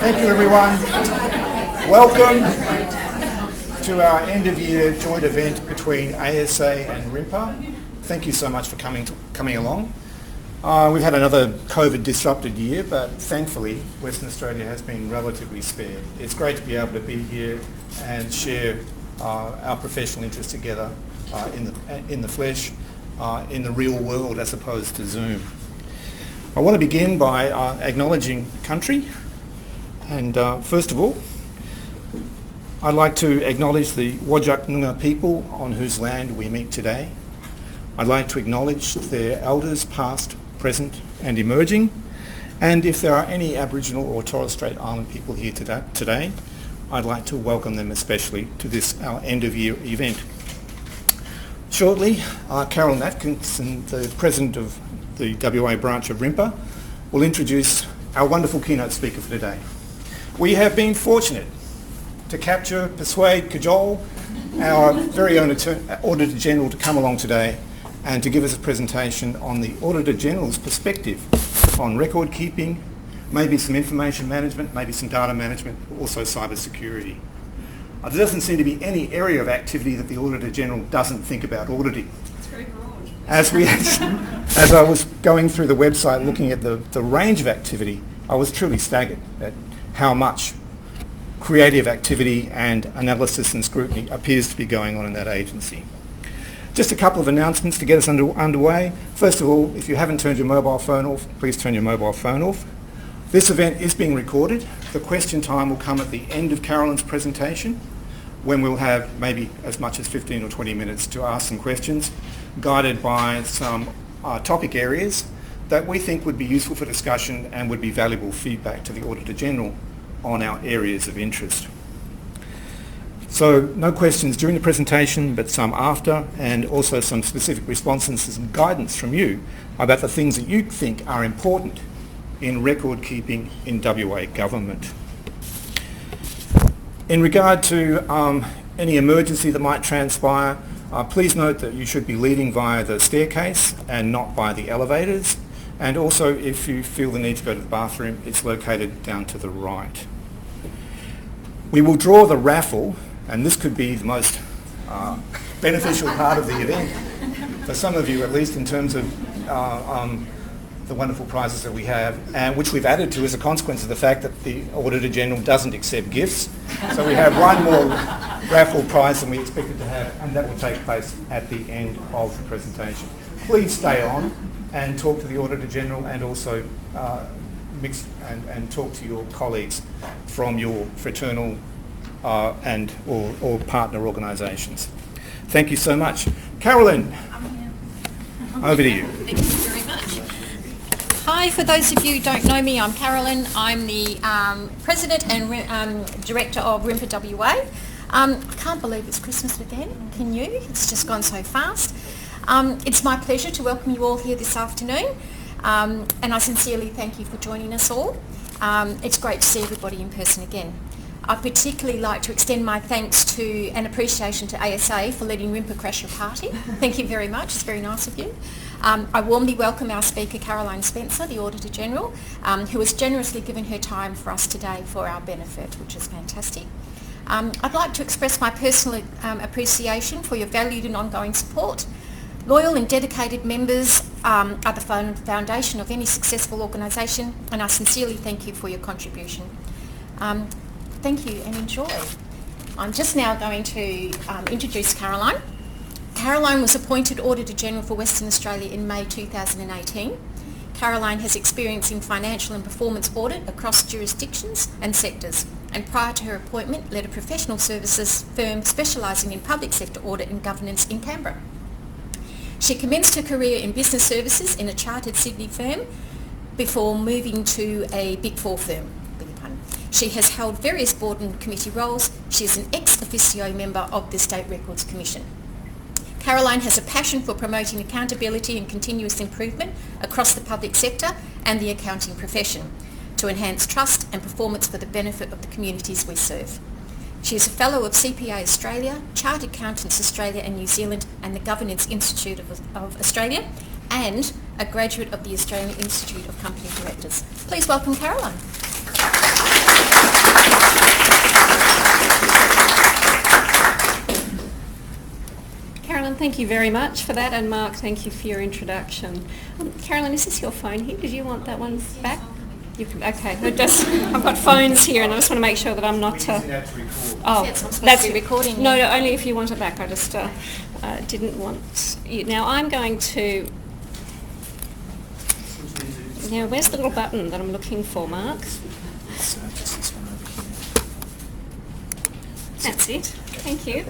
Thank you, everyone. Welcome to our end-of-year joint event between ASA and RIMPA. Thank you so much for coming along. We've had another COVID-disrupted year, but thankfully Western Australia has been relatively spared. It's great to be able to be here and share our professional interests together in the flesh, in the real world as opposed to Zoom. I want to begin by acknowledging country, and first of all I'd like to acknowledge the Whadjuk Noongar people on whose land we meet today. I'd like to acknowledge their elders past, present and emerging, and if there are any Aboriginal or Torres Strait Island people here today, I'd like to welcome them especially to this our end-of-year event. Shortly, Carolyn Atkinson, the President of the WA branch of RIMPA, will introduce our wonderful keynote speaker for today. We have been fortunate to capture, persuade, cajole our very own Auditor General to come along today and to give us a presentation on the Auditor General's perspective on record keeping, maybe some information management, maybe some data management, also cyber security. There doesn't seem to be any area of activity that the Auditor General doesn't think about auditing. It's very broad. As I was going through the website looking at the range of activity, I was truly staggered at how much creative activity and analysis and scrutiny appears to be going on in that agency. Just a couple of announcements to get us underway. First of all, if you haven't turned your mobile phone off, please turn your mobile phone off. This event is being recorded. The question time will come at the end of Carolyn's presentation, when we'll have maybe as much as 15 or 20 minutes to ask some questions, guided by some topic areas that we think would be useful for discussion and would be valuable feedback to the Auditor General on our areas of interest. So no questions during the presentation, but some after, and also some specific responses and some guidance from you about the things that you think are important in record keeping in WA government. In regard to any emergency that might transpire, please note that you should be leaving via the staircase and not by the elevators. And also, if you feel the need to go to the bathroom, it's located down to the right. We will draw the raffle, and this could be the most beneficial part of the event, for some of you at least, in terms of the wonderful prizes that we have, and which we've added to as a consequence of the fact that the Auditor General doesn't accept gifts. So we have one more raffle prize than we expected to have, and that will take place at the end of the presentation. Please stay on and talk to the Auditor General, and also mix and talk to your colleagues from your fraternal and or partner organisations. Thank you so much. Carolyn, over to you. Thank you very much. Hi, for those of you who don't know me, I'm Carolyn. I'm the President and Director of RIMPA WA. I can't believe it's Christmas again, can you? It's just gone so fast. It's my pleasure to welcome you all here this afternoon, and I sincerely thank you for joining us all. It's great to see everybody in person again. I'd particularly like to extend my thanks to and appreciation to ASA for letting RIMPA crash your party. Thank you very much, it's very nice of you. I warmly welcome our speaker, Caroline Spencer, the Auditor General, who has generously given her time for us today for our benefit, which is fantastic. I'd like to express my personal appreciation for your valued and ongoing support. Loyal and dedicated members are the foundation of any successful organisation, and I sincerely thank you for your contribution. Thank you and enjoy. I'm just now going to introduce Caroline. Caroline was appointed Auditor General for Western Australia in May 2018. Caroline has experience in financial and performance audit across jurisdictions and sectors, and prior to her appointment led a professional services firm specialising in public sector audit and governance in Canberra. She commenced her career in business services in a chartered Sydney firm before moving to a Big Four firm. She has held various board and committee roles. She is an ex officio member of the State Records Commission. Caroline has a passion for promoting accountability and continuous improvement across the public sector and the accounting profession to enhance trust and performance for the benefit of the communities we serve. She is a Fellow of CPA Australia, Chartered Accountants Australia and New Zealand and the Governance Institute of Australia, and a graduate of the Australian Institute of Company Directors. Please welcome Caroline. Carolyn, thank you very much for that, and Mark, thank you for your introduction. Carolyn, is this your phone here? Did you want that one back? You can, okay, I've got phones here, and I just want to make sure that I'm not... We're using that to record. Oh, It's not supposed to be recording. No, only if you want it back. I just didn't want you. Now I'm going to... Now, where's the little button that I'm looking for, Mark? So just this one over here. That's it. Thank you.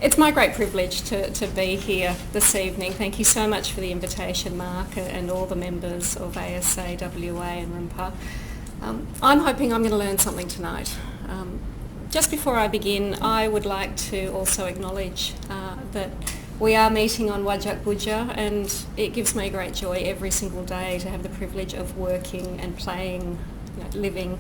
It's my great privilege to be here this evening. Thank you so much for the invitation, Mark, and all the members of ASA, WA and RIMPA. I'm hoping I'm going to learn something tonight. Just before I begin, I would like to also acknowledge that we are meeting on Wajak Budja, and it gives me great joy every single day to have the privilege of working and playing, living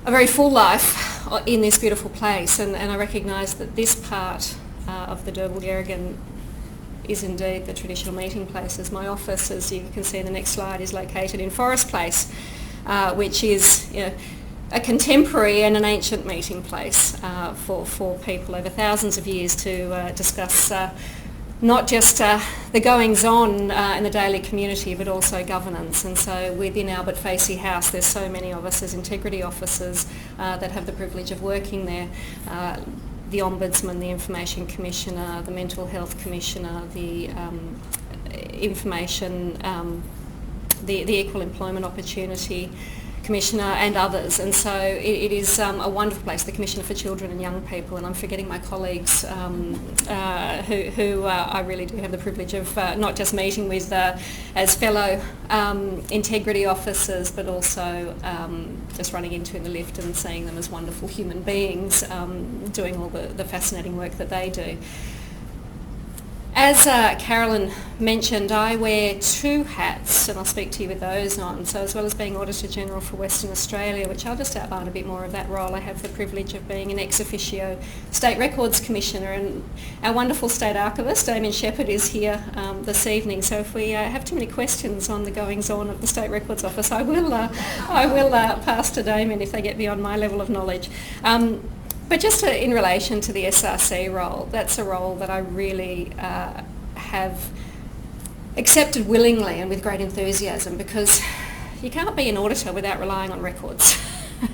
a very full life in this beautiful place, and I recognise that this part of the Derbil Yerrigan is indeed the traditional meeting places. My office, as you can see in the next slide, is located in Forest Place, which is a contemporary and an ancient meeting place for people over thousands of years to discuss not just the goings-on in the daily community, but also governance. And so within Albert Facey House, there's so many of us as integrity officers that have the privilege of working there. The Ombudsman, the Information Commissioner, the Mental Health Commissioner, the Information, the Equal Employment Opportunity Commissioner and others, and so it is a wonderful place, the Commissioner for Children and Young People, and I'm forgetting my colleagues who I really do have the privilege of not just meeting with as fellow integrity officers, but also just running into in the lift and seeing them as wonderful human beings doing all the fascinating work that they do. As Carolyn mentioned, I wear two hats, and I'll speak to you with those on. So as well as being Auditor General for Western Australia, which I'll just outline a bit more of that role, I have the privilege of being an ex officio State Records Commissioner, and our wonderful State Archivist, Damien Shepherd, is here this evening. So if we have too many questions on the goings-on of the State Records Office, I will pass to Damien if they get beyond my level of knowledge. But just in relation to the SRC role, that's a role that I really have accepted willingly and with great enthusiasm, because you can't be an auditor without relying on records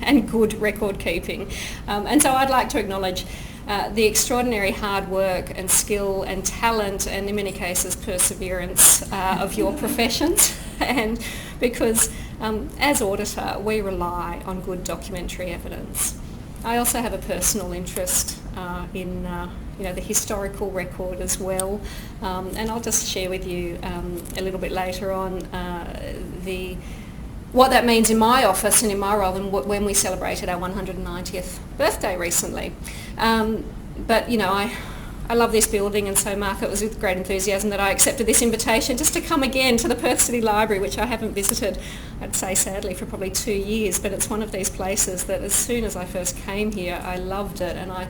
and good record keeping. And so I'd like to acknowledge the extraordinary hard work and skill and talent, and in many cases perseverance of your professions, and because as auditor we rely on good documentary evidence. I also have a personal interest in the historical record as well, and I'll just share with you a little bit later on what that means in my office and in my role, and when we celebrated our 190th birthday recently. But I love this building, and so Mark, it was with great enthusiasm that I accepted this invitation just to come again to the Perth City Library, which I haven't visited, I'd say sadly, for probably 2 years, but it's one of these places that as soon as I first came here I loved it, and I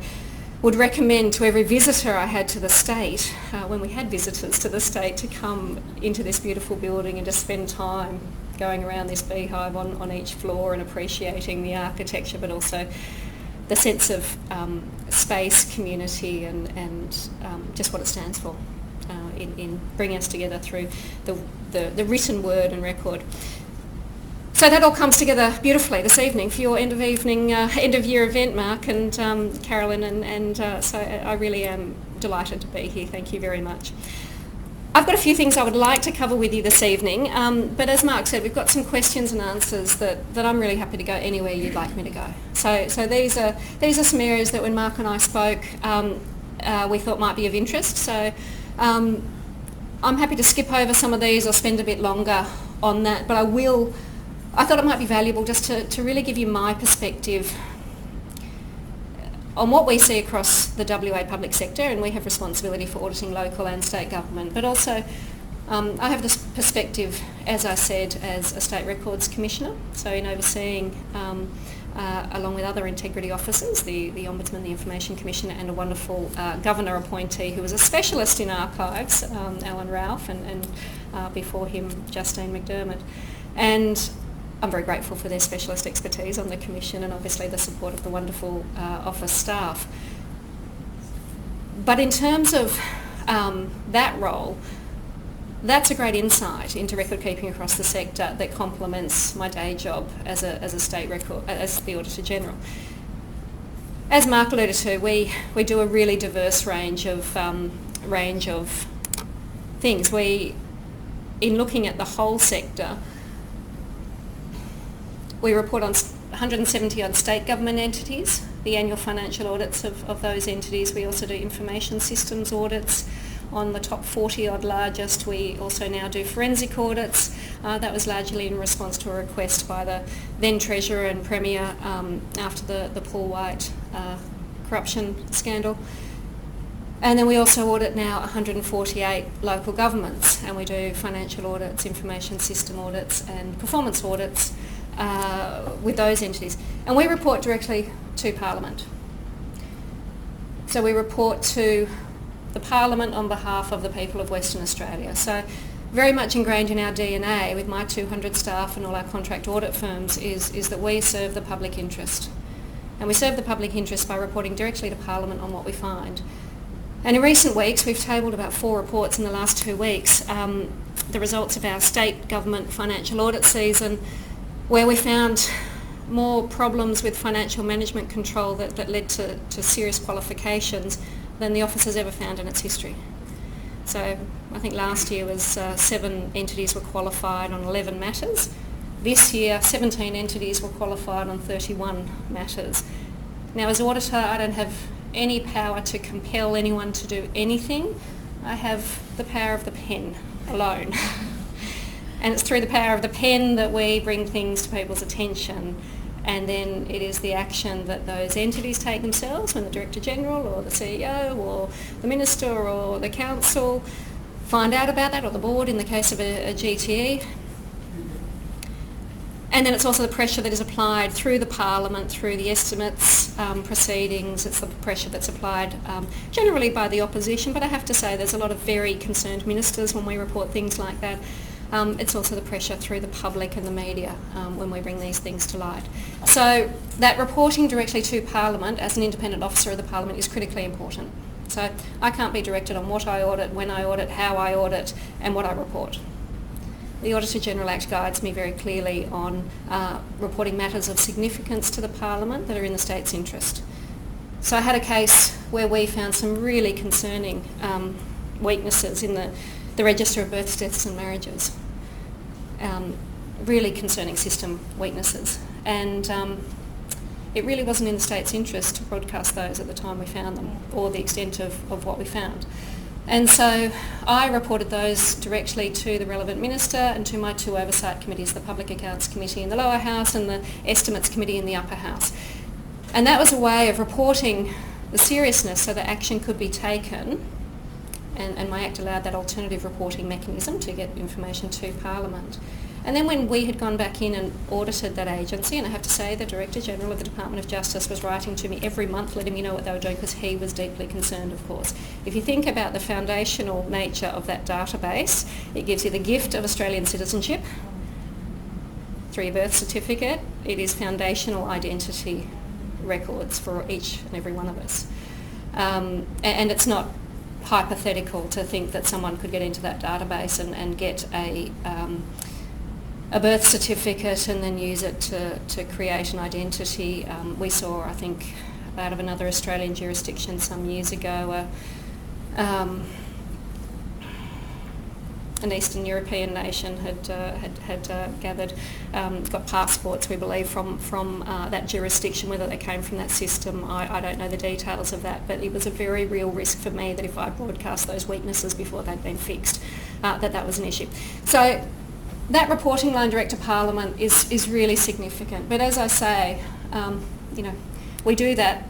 would recommend to every visitor I had to the state, when we had visitors to the state, to come into this beautiful building and to spend time going around this beehive on each floor and appreciating the architecture, but also the sense of space, community, and just what it stands for in bringing us together through the written word and record. So that all comes together beautifully this evening for your end of year event, Mark and Carolyn, and so I really am delighted to be here. Thank you very much. I've got a few things I would like to cover with you this evening, but as Mark said, we've got some questions and answers that I'm really happy to go anywhere you'd like me to go. So these are some areas that when Mark and I spoke, we thought might be of interest. So I'm happy to skip over some of these or spend a bit longer on that, but I thought it might be valuable just to really give you my perspective on what we see across the WA public sector, and we have responsibility for auditing local and state government, but also I have this perspective, as I said, as a State Records Commissioner, so in overseeing, along with other integrity officers, the Ombudsman, the Information Commissioner, and a wonderful Governor appointee who was a specialist in archives, Alan Ralph, and before him Justine McDermott. And I'm very grateful for their specialist expertise on the Commission and obviously the support of the wonderful office staff. But in terms of that role, that's a great insight into record keeping across the sector that complements my day job as a state record, as the Auditor General. As Mark alluded to, we do a really diverse range of things. In looking at the whole sector, we report on 170 on state government entities, the annual financial audits of those entities. We also do information systems audits on the top 40 odd largest. We also now do forensic audits. That was largely in response to a request by the then Treasurer and Premier after the Paul White corruption scandal. And then we also audit now 148 local governments, and we do financial audits, information system audits and performance audits with those entities. And we report directly to Parliament. So we report to the Parliament on behalf of the people of Western Australia. So very much ingrained in our DNA with my 200 staff and all our contract audit firms is that we serve the public interest. And we serve the public interest by reporting directly to Parliament on what we find. And in recent weeks, we've tabled about 4 reports in the last 2 weeks, the results of our state government financial audit season, where we found more problems with financial management control that led to serious qualifications than the office has ever found in its history. So I think last year was 7 entities were qualified on 11 matters. This year, 17 entities were qualified on 31 matters. Now, as auditor, I don't have any power to compel anyone to do anything. I have the power of the pen alone. And it's through the power of the pen that we bring things to people's attention. And then it is the action that those entities take themselves when the Director General or the CEO or the Minister or the Council find out about that, or the Board in the case of a GTE. And then it's also the pressure that is applied through the Parliament, through the estimates proceedings. It's the pressure that's applied generally by the opposition, but I have to say there's a lot of very concerned ministers when we report things like that. It's also the pressure through the public and the media when we bring these things to light. So that reporting directly to Parliament as an independent officer of the Parliament is critically important. So I can't be directed on what I audit, when I audit, how I audit and what I report. The Auditor General Act guides me very clearly on reporting matters of significance to the Parliament that are in the state's interest. So I had a case where we found some really concerning weaknesses in the Register of Births, Deaths and Marriages. Really concerning system weaknesses. And it really wasn't in the state's interest to broadcast those at the time we found them, or the extent of what we found. And so I reported those directly to the relevant minister and to my 2 oversight committees, the Public Accounts Committee in the lower house and the Estimates Committee in the upper house. And that was a way of reporting the seriousness so that action could be taken, and my Act allowed that alternative reporting mechanism to get information to Parliament. And then when we had gone back in and audited that agency, and I have to say the Director General of the Department of Justice was writing to me every month letting me know what they were doing, because he was deeply concerned, of course. If you think about the foundational nature of that database, it gives you the gift of Australian citizenship through your birth certificate. It is foundational identity records for each and every one of us. And it's not hypothetical to think that someone could get into that database and get a birth certificate and then use it to create an identity. We saw, I think, out of another Australian jurisdiction some years ago, an Eastern European nation had gathered, got passports, we believe, from that jurisdiction. Whether they came from that system, I don't know the details of that, but it was a very real risk for me that if I broadcast those weaknesses before they'd been fixed, that was an issue. So that reporting line direct to Parliament is really significant. But as I say, we do that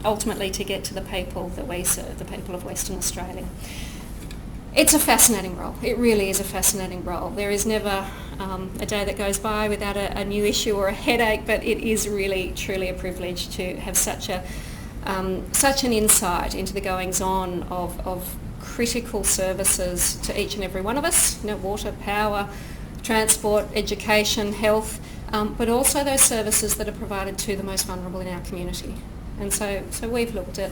ultimately to get to the people that we serve, the people of Western Australia. It's a fascinating role. It really is a fascinating role. There is never a day that goes by without a new issue or a headache, but it is really, truly a privilege to have such an insight into the goings-on of critical services to each and every one of us. Water, power, transport, education, health, but also those services that are provided to the most vulnerable in our community. And so we've looked at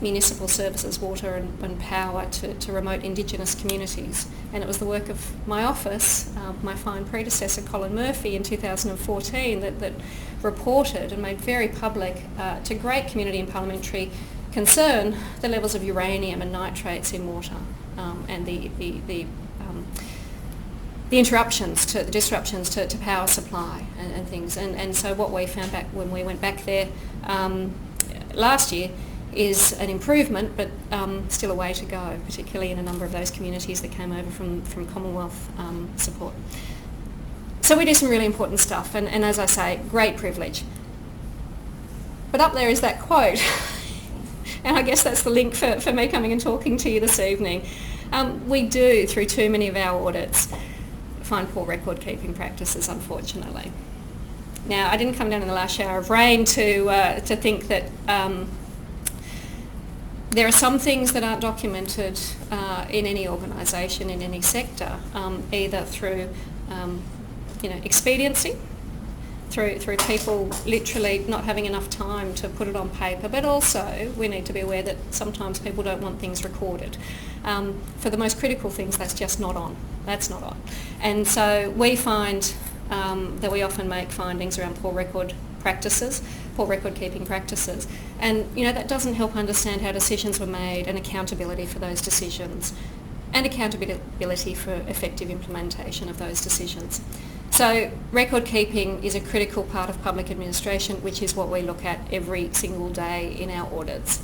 municipal services, water and power to remote Indigenous communities. And it was the work of my office, my fine predecessor Colin Murphy in 2014 that reported and made very public to great community and parliamentary concern the levels of uranium and nitrates in water and the disruptions to power supply and things. And so what we found back when we went back there last year is an improvement, but still a way to go, particularly in a number of those communities that came over from Commonwealth support. So we do some really important stuff, and as I say, great privilege. But up there is that quote, and I guess that's the link for me coming and talking to you this evening. We do, through too many of our audits, find poor record-keeping practices, unfortunately. Now, I didn't come down in the last shower of rain to think that there are some things that aren't documented in any organisation, in any sector, either through expediency, through people literally not having enough time to put it on paper, but also we need to be aware that sometimes people don't want things recorded. For the most critical things, that's just not on. That's not on. And so we find that we often make findings around poor record-keeping practices. And, that doesn't help understand how decisions were made and accountability for those decisions and accountability for effective implementation of those decisions. So record-keeping is a critical part of public administration, which is what we look at every single day in our audits.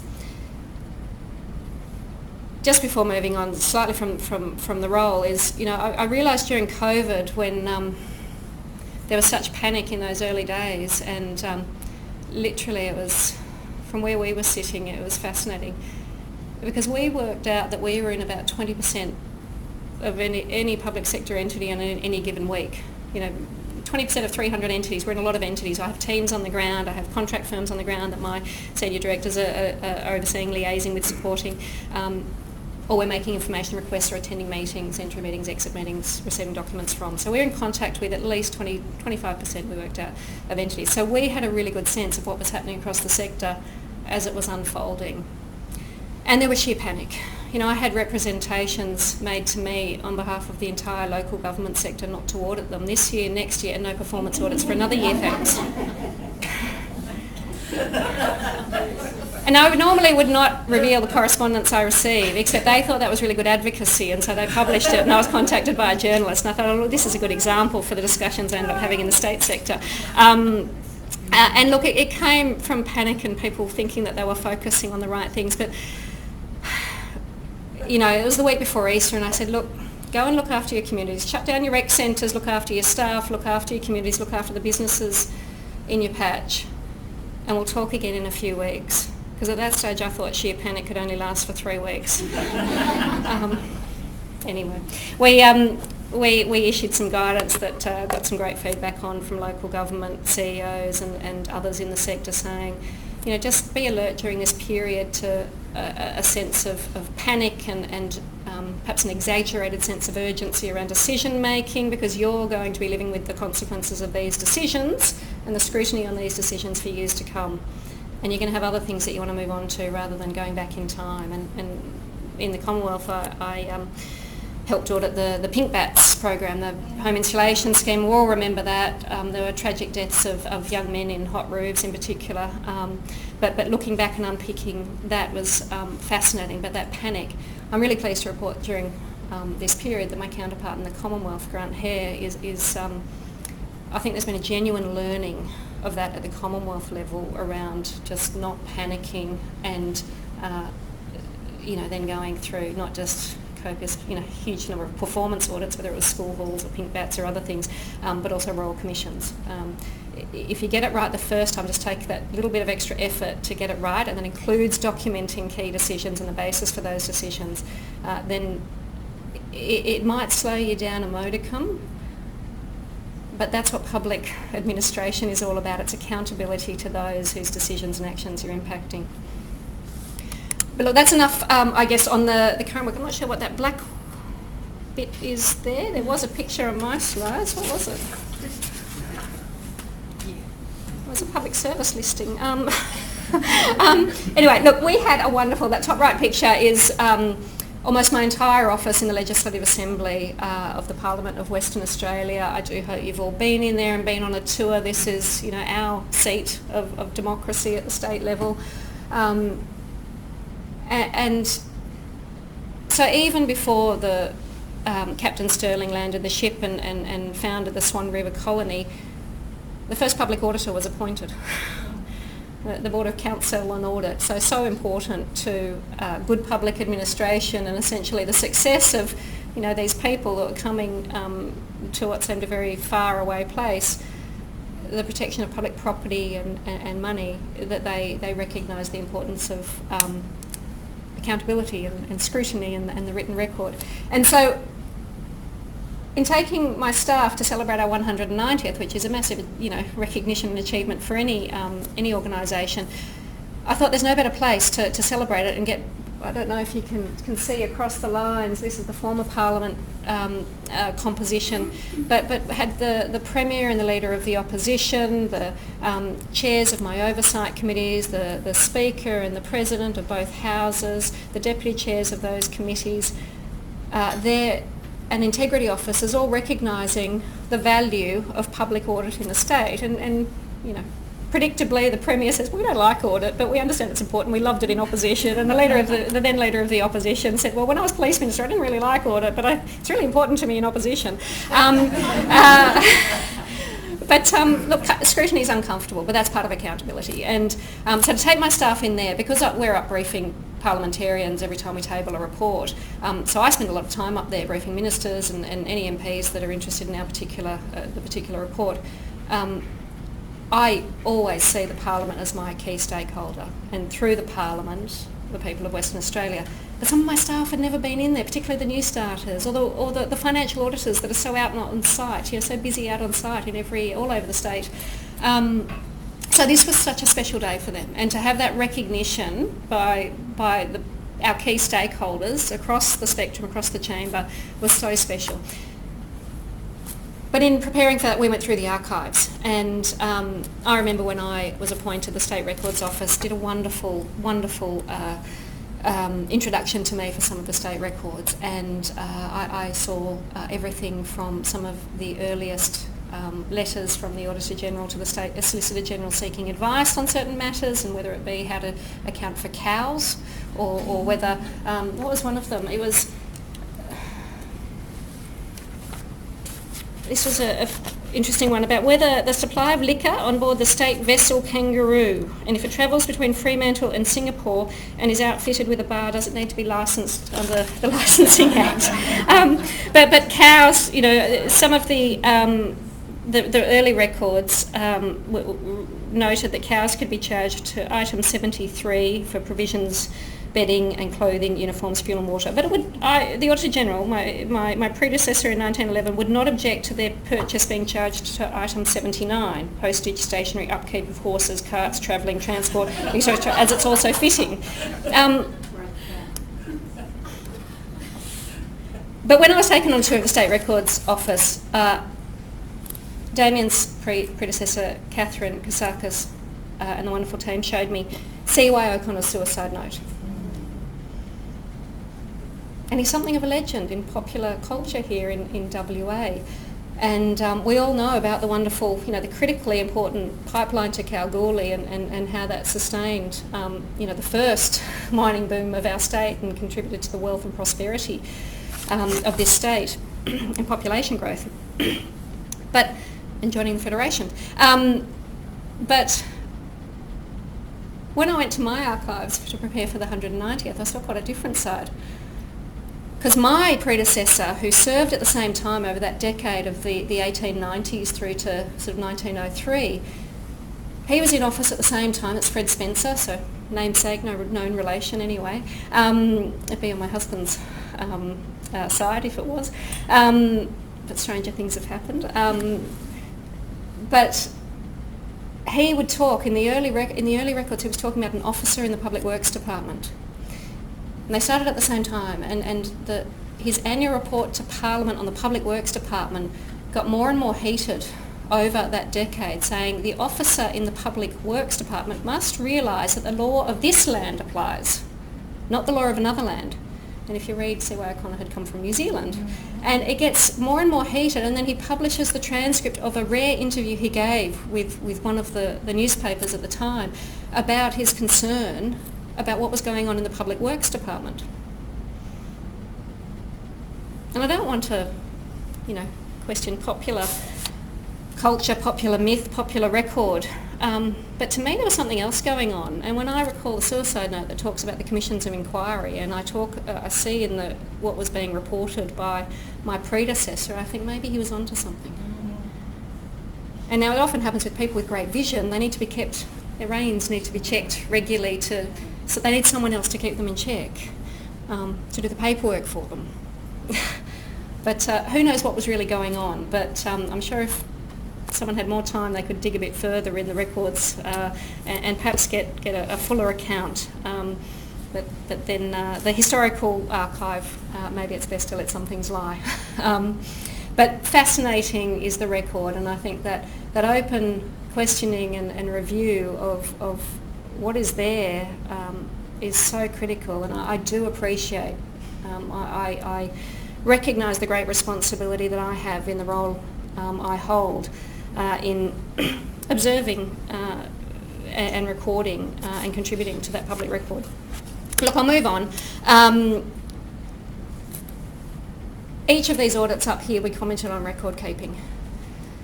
Just before moving on slightly from the role is, I realised during COVID when there was such panic in those early days, and literally it was, from where we were sitting, it was fascinating because we worked out that we were in about 20% of any public sector entity on any given week. 20% of 300 entities. We're in a lot of entities. I have teams on the ground. I have contract firms on the ground that my senior directors are overseeing, liaising with, supporting. Or we're making information requests or attending meetings, entry meetings, exit meetings, receiving documents from. So we're in contact with at least 25% we worked out of entities. So we had a really good sense of what was happening across the sector as it was unfolding. And there was sheer panic. I had representations made to me on behalf of the entire local government sector not to audit them this year, next year, and no performance audits for another year, thanks. And I normally would not reveal the correspondence I receive, except they thought that was really good advocacy, and so they published it, and I was contacted by a journalist, and I thought, oh, look, this is a good example for the discussions I ended up having in the state sector. And look, it came from panic and people thinking that they were focusing on the right things, but it was the week before Easter, and I said, look, go and look after your communities. Shut down your rec centres, look after your staff, look after your communities, look after the businesses in your patch. And we'll talk again in a few weeks. Because at that stage I thought sheer panic could only last for 3 weeks. Anyway, we issued some guidance that got some great feedback on from local government CEOs and others in the sector saying, just be alert during this period to a sense of panic and perhaps an exaggerated sense of urgency around decision making, because you're going to be living with the consequences of these decisions and the scrutiny on these decisions for years to come. And you're going to have other things that you want to move on to rather than going back in time. And in the Commonwealth, I helped audit the Pink Bats program, the home insulation scheme. We all remember that. There were tragic deaths of young men in hot roofs in particular. But looking back and unpicking that was fascinating. But that panic, I'm really pleased to report during this period that my counterpart in the Commonwealth, Grant Hare, is I think there's been a genuine learning of that at the Commonwealth level around just not panicking and then going through not just copious, huge number of performance audits, whether it was school halls or Pink Bats or other things, but also royal commissions. If you get it right the first time, just take that little bit of extra effort to get it right, and that includes documenting key decisions and the basis for those decisions, then it might slow you down a modicum. But that's what public administration is all about. It's accountability to those whose decisions and actions you're impacting. But look, that's enough, I guess, on the current work. I'm not sure what that black bit is there. There was a picture on my slides. What was it? It was a public service listing. Anyway, look, we had a wonderful, that top right picture is almost my entire office in the Legislative Assembly of the Parliament of Western Australia. I do hope you've all been in there and been on a tour. This is, our seat of democracy at the state level. And so even before the Captain Stirling landed the ship and founded the Swan River Colony, the first public auditor was appointed. The Board of Counsel and Audit, so important to good public administration and essentially the success of these people that were coming to what seemed a very far away place, the protection of public property and money, that they recognise the importance of accountability and scrutiny and the written record. And so in taking my staff to celebrate our 190th, which is a massive, recognition and achievement for any organisation, I thought there's no better place to celebrate it and get, I don't know if you can see across the lines, this is the former Parliament composition, but had the Premier and the Leader of the Opposition, the chairs of my oversight committees, the Speaker and the President of both houses, the Deputy Chairs of those committees, and integrity officers all recognising the value of public audit in the state. And predictably the Premier says, we don't like audit, but we understand it's important. We loved it in opposition. And the then Leader of the Opposition said, well, when I was Police Minister, I didn't really like audit, but it's really important to me in opposition. But look, scrutiny is uncomfortable, but that's part of accountability. And so to take my staff in there, because we're up briefing parliamentarians every time we table a report, so I spend a lot of time up there briefing ministers and any MPs that are interested in our the particular report. I always see the Parliament as my key stakeholder, and through the Parliament, the people of Western Australia. But some of my staff had never been in there, particularly the new starters, or the financial auditors that are so out on site, so busy out on site all over the state. So this was such a special day for them, and to have that recognition by our key stakeholders across the spectrum, across the chamber, was so special. But in preparing for that, we went through the archives, and I remember when I was appointed, the State Records Office did a wonderful introduction to me for some of the state records, and I saw everything from some of the earliest letters from the Auditor General to the State Solicitor General seeking advice on certain matters, and whether it be how to account for cows, or whether, what was one of them? This was an interesting one about whether the supply of liquor on board the state vessel Kangaroo, and if it travels between Fremantle and Singapore and is outfitted with a bar, does it need to be licensed under the Licensing Act? But cows, some of the early records noted that cows could be charged to item 73 for provisions, bedding and clothing, uniforms, fuel and water. But the Auditor General, my predecessor in 1911, would not object to their purchase being charged to item 79, postage, stationery, upkeep of horses, carts, travelling, transport, etc., as it's also fitting. But when I was taken on tour of the State Records Office, Damien's predecessor, Catherine Kasakis, and the wonderful team showed me C.Y. O'Connor's suicide note. And he's something of a legend in popular culture here in WA. And we all know about the wonderful, the critically important pipeline to Kalgoorlie and how that sustained, the first mining boom of our state and contributed to the wealth and prosperity of this state and population growth. And joining the Federation. But when I went to my archives to prepare for the 190th, I saw quite a different side. Because my predecessor, who served at the same time over that decade of the 1890s through to sort of 1903, he was in office at the same time as Fred Spencer, so namesake, no known relation anyway. It'd be on my husband's side if it was. But stranger things have happened. But he would talk, in the early records, he was talking about an officer in the Public Works Department. And they started at the same time, and his annual report to Parliament on the Public Works Department got more and more heated over that decade, saying the officer in the Public Works Department must realise that the law of this land applies, not the law of another land. And if you read, C.Y. O'Connor had come from New Zealand. And it gets more and more heated, and then he publishes the transcript of a rare interview he gave with one of the newspapers at the time about his concern about what was going on in the Public Works Department. And I don't want to, question popular culture, popular myth, popular record, but to me there was something else going on. And when I recall the suicide note that talks about the commissions of inquiry, and I see in what was being reported by my predecessor, I think maybe he was onto something. And now it often happens with people with great vision. They need to be kept, their reins need to be checked regularly, so they need someone else to keep them in check, to do the paperwork for them. But who knows what was really going on. But I'm sure if someone had more time, they could dig a bit further in the records and perhaps get a fuller account. But then the historical archive, maybe it's best to let some things lie. But fascinating is the record, and I think that open questioning and review of what is there is so critical, and I do appreciate, I recognise the great responsibility that I have in the role I hold in observing and recording and contributing to that public record. Look, I'll move on. Each of these audits up here, we commented on record keeping.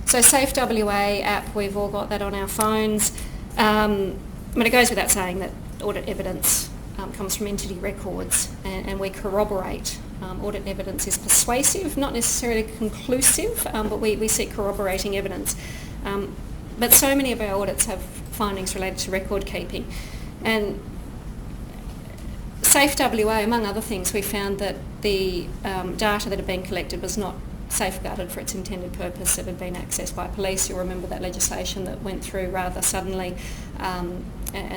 So Safe WA app, we've all got that on our phones. It goes without saying that audit evidence comes from entity records, and we corroborate. Audit evidence is persuasive, not necessarily conclusive, but we seek corroborating evidence. But so many of our audits have findings related to record keeping. And Safe WA, among other things, we found that the data that had been collected was not safeguarded for its intended purpose. It had been accessed by police. You'll remember that legislation that went through rather suddenly, and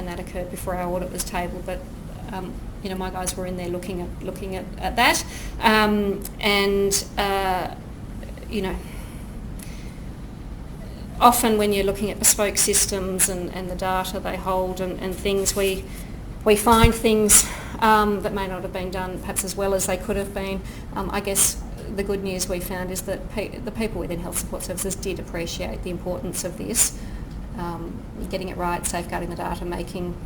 that occurred before our audit was tabled. But my guys were in there looking at that, often when you're looking at bespoke systems and the data they hold and things, we find things that may not have been done perhaps as well as they could have been. I guess the good news we found is that the people within health support services did appreciate the importance of this, getting it right, safeguarding the data,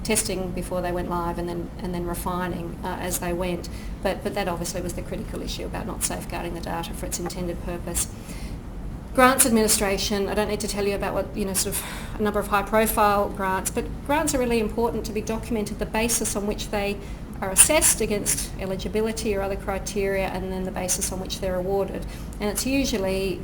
testing before they went live, and then refining as they went. But that obviously was the critical issue about not safeguarding the data for its intended purpose. Grants administration, I don't need to tell you about what, sort of a number of high-profile grants, but grants are really important to be documented, the basis on which they are assessed against eligibility or other criteria, and then the basis on which they're awarded. And it's usually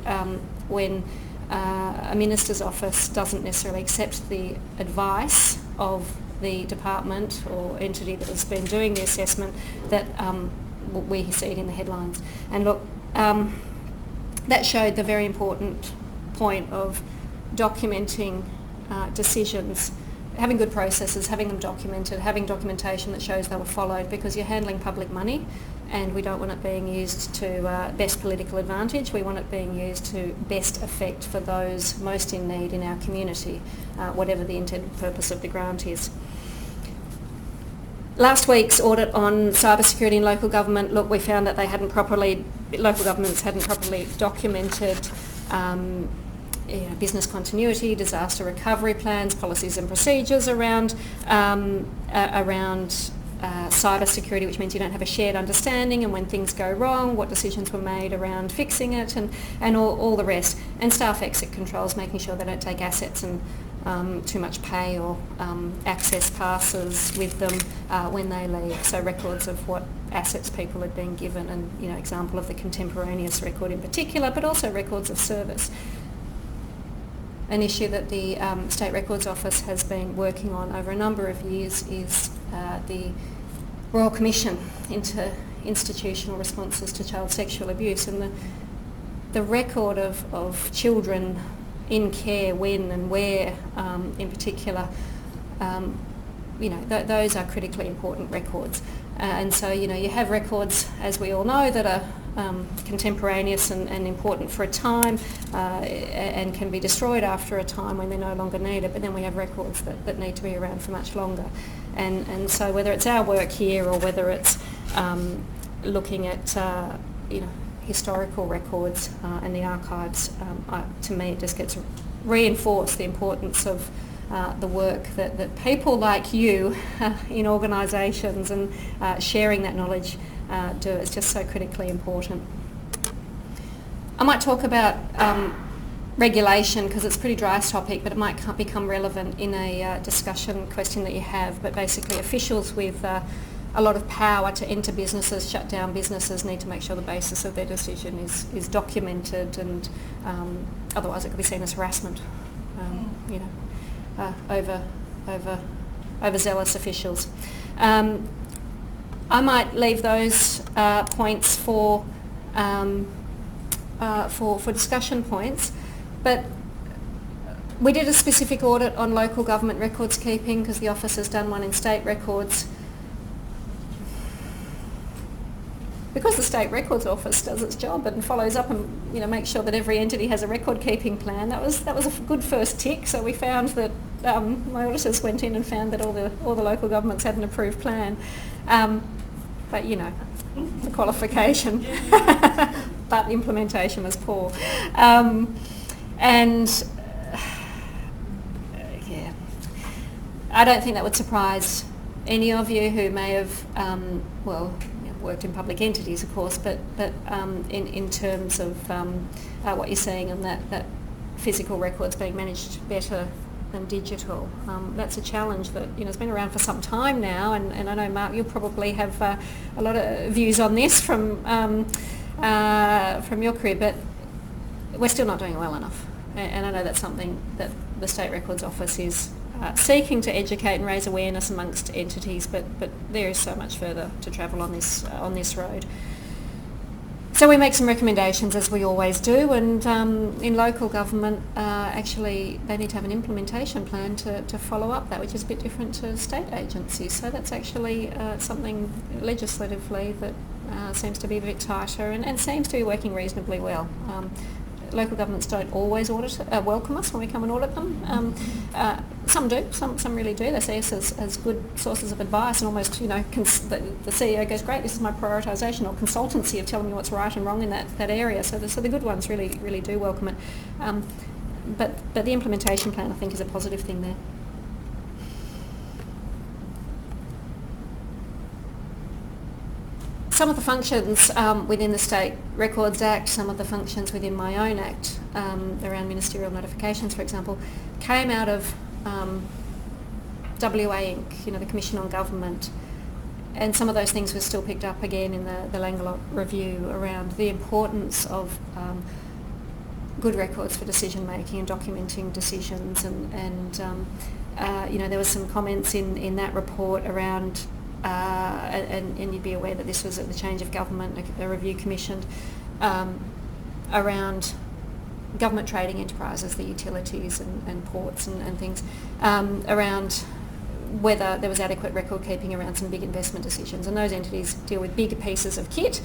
when a minister's office doesn't necessarily accept the advice of the department or entity that has been doing the assessment that we see it in the headlines. And look, that showed the very important point of documenting decisions, having good processes, having them documented, having documentation that shows they were followed, because you're handling public money and we don't want it being used to best political advantage. We want it being used to best effect for those most in need in our community, whatever the intended purpose of the grant is. Last week's audit on cybersecurity in local government, look, we found that local governments hadn't properly documented business continuity, disaster recovery plans, policies and procedures around cybersecurity, which means you don't have a shared understanding, and when things go wrong, what decisions were made around fixing it, and all the rest. And staff exit controls, making sure they don't take assets and too much pay or access passes with them when they leave. So records of what assets people had been given, and example of the contemporaneous record in particular, but also records of service. An issue that the State Records Office has been working on over a number of years is the Royal Commission into institutional responses to child sexual abuse, and the record of children in care, when and where in particular, those are critically important records. And so, you have records, as we all know, that are contemporaneous and important for a time and can be destroyed after a time when they're no longer needed, but then we have records that need to be around for much longer. And so whether it's our work here or whether it's looking at historical records and the archives, to me it just gets reinforced the importance of the work that people like you in organisations and sharing that knowledge do. It's just so critically important. I might talk about regulation because it's a pretty dry topic, but it might become relevant in a discussion question that you have. But basically officials with a lot of power to enter businesses, shut down businesses, need to make sure the basis of their decision is documented, and otherwise it could be seen as harassment, overzealous officials. I might leave those points for discussion points, but we did a specific audit on local government records keeping because the office has done one in state records. Because the State Records Office does its job and follows up and makes sure that every entity has a record keeping plan, that was a good first tick. So we found that my auditors went in and found that all the local governments had an approved plan, but the qualification, but implementation was poor, and I don't think that would surprise any of you who may have worked in public entities, of course, but in terms of what you're saying and that physical records being managed better than digital, that's a challenge that has been around for some time now, and I know, Mark, you'll probably have a lot of views on this from your career, but we're still not doing well enough, and I know that's something that the State Records Office is seeking to educate and raise awareness amongst entities, but there is so much further to travel on this road. So we make some recommendations, as we always do, and in local government, actually they need to have an implementation plan to follow up that, which is a bit different to state agencies. So that's actually something legislatively that seems to be a bit tighter and seems to be working reasonably well. Local governments don't always welcome us when we come and audit them. Some do, some really do. They see us as good sources of advice, and almost, the CEO goes, great, this is my prioritisation or consultancy of telling me what's right and wrong in that area. So the good ones really do welcome it. But the implementation plan, I think, is a positive thing there. Some of the functions within the State Records Act, some of the functions within my own act, around ministerial notifications, for example, came out of WA Inc., the Commission on Government, and some of those things were still picked up again in the Langelot review around the importance of good records for decision making and documenting decisions, and there was some comments in that report around. And you'd be aware that this was at the change of government, a review commissioned around government trading enterprises, the utilities and ports and things, around whether there was adequate record keeping around some big investment decisions. And those entities deal with bigger pieces of kit.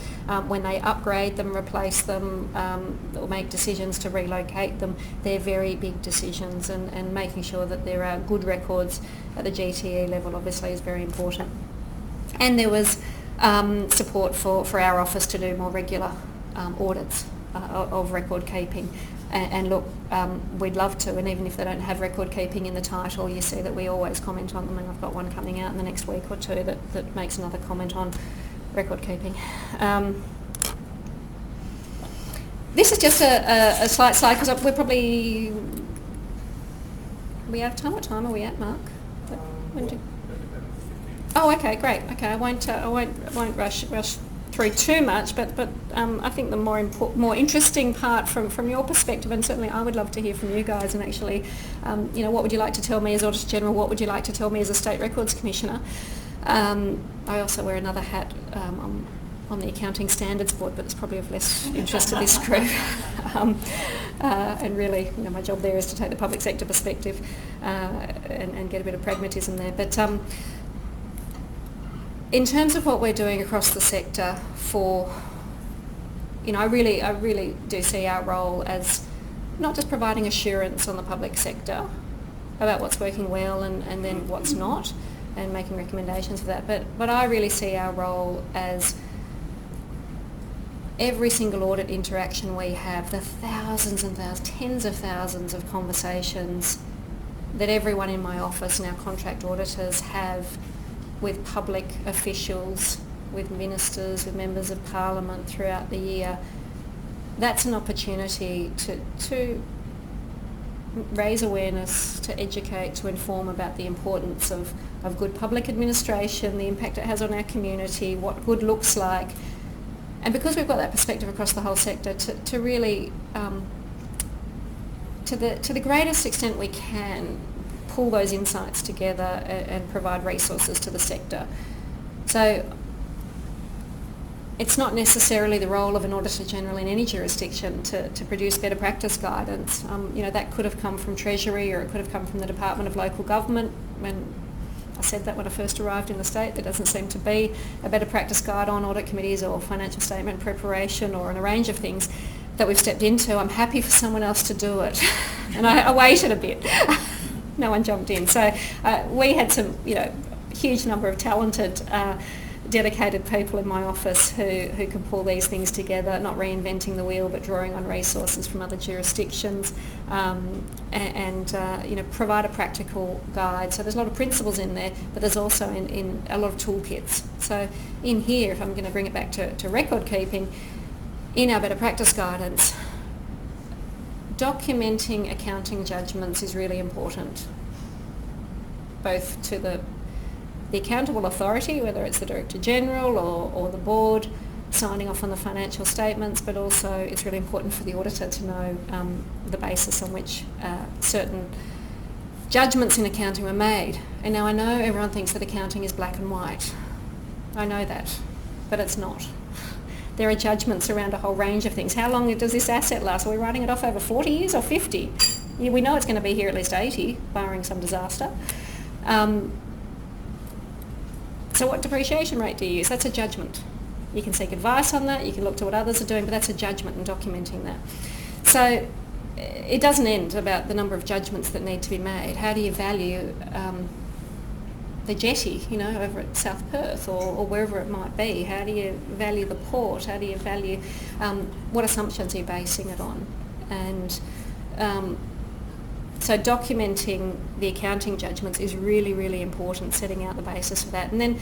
When they upgrade them, replace them, or make decisions to relocate them, they're very big decisions, and making sure that there are good records at the GTE level obviously is very important. And there was support for our office to do more regular audits of record keeping. And look, we'd love to, and even if they don't have record keeping in the title, you see that we always comment on them, and I've got one coming out in the next week or two that makes another comment on record keeping. This is just a slight slide, because are we out of time? What time are we at, Mark? Oh, okay, great. Okay, I won't rush through too much, but I think the more interesting part from your perspective, and certainly I would love to hear from you guys, and actually, what would you like to tell me as Auditor General? What would you like to tell me as a State Records Commissioner? I also wear another hat on the Accounting Standards Board, but it's probably of less interest to this group. And really, my job there is to take the public sector perspective and get a bit of pragmatism there. But in terms of what we're doing across the sector for I really do see our role as not just providing assurance on the public sector about what's working well and then what's not, and making recommendations for that, but I really see our role as every single audit interaction we have, the thousands and thousands, tens of thousands of conversations that everyone in my office and our contract auditors have with public officials, with ministers, with members of parliament throughout the year. That's an opportunity to raise awareness, to educate, to inform about the importance of good public administration, the impact it has on our community, what good looks like. And because we've got that perspective across the whole sector, to really, to the greatest extent we can, pull those insights together and provide resources to the sector. So it's not necessarily the role of an Auditor General in any jurisdiction to produce better practice guidance. That could have come from Treasury, or it could have come from the Department of Local Government. When I said that when I first arrived in the state, there doesn't seem to be a better practice guide on audit committees or financial statement preparation or on a range of things that we've stepped into. I'm happy for someone else to do it. And I waited a bit. No one jumped in. So we had some, huge number of talented, dedicated people in my office who can pull these things together, not reinventing the wheel, but drawing on resources from other jurisdictions, and provide a practical guide. So there's a lot of principles in there, but there's also in a lot of toolkits. So in here, if I'm going to bring it back to record keeping, in our better practice guidance, documenting accounting judgments is really important, both to the accountable authority, whether it's the Director General or the board, signing off on the financial statements, but also it's really important for the auditor to know the basis on which certain judgments in accounting were made. And now I know everyone thinks that accounting is black and white. I know that, but it's not. There are judgments around a whole range of things. How long does this asset last? Are we writing it off over 40 years or 50? We know it's going to be here at least 80, barring some disaster. So what depreciation rate do you use? That's a judgment. You can seek advice on that, you can look to what others are doing, but that's a judgment, and documenting that. So it doesn't end about the number of judgments that need to be made. How do you value the jetty, over at South Perth or wherever it might be? How do you value the port? How do you value, what assumptions are you basing it on? And so documenting the accounting judgments is really, really important, setting out the basis for that. And then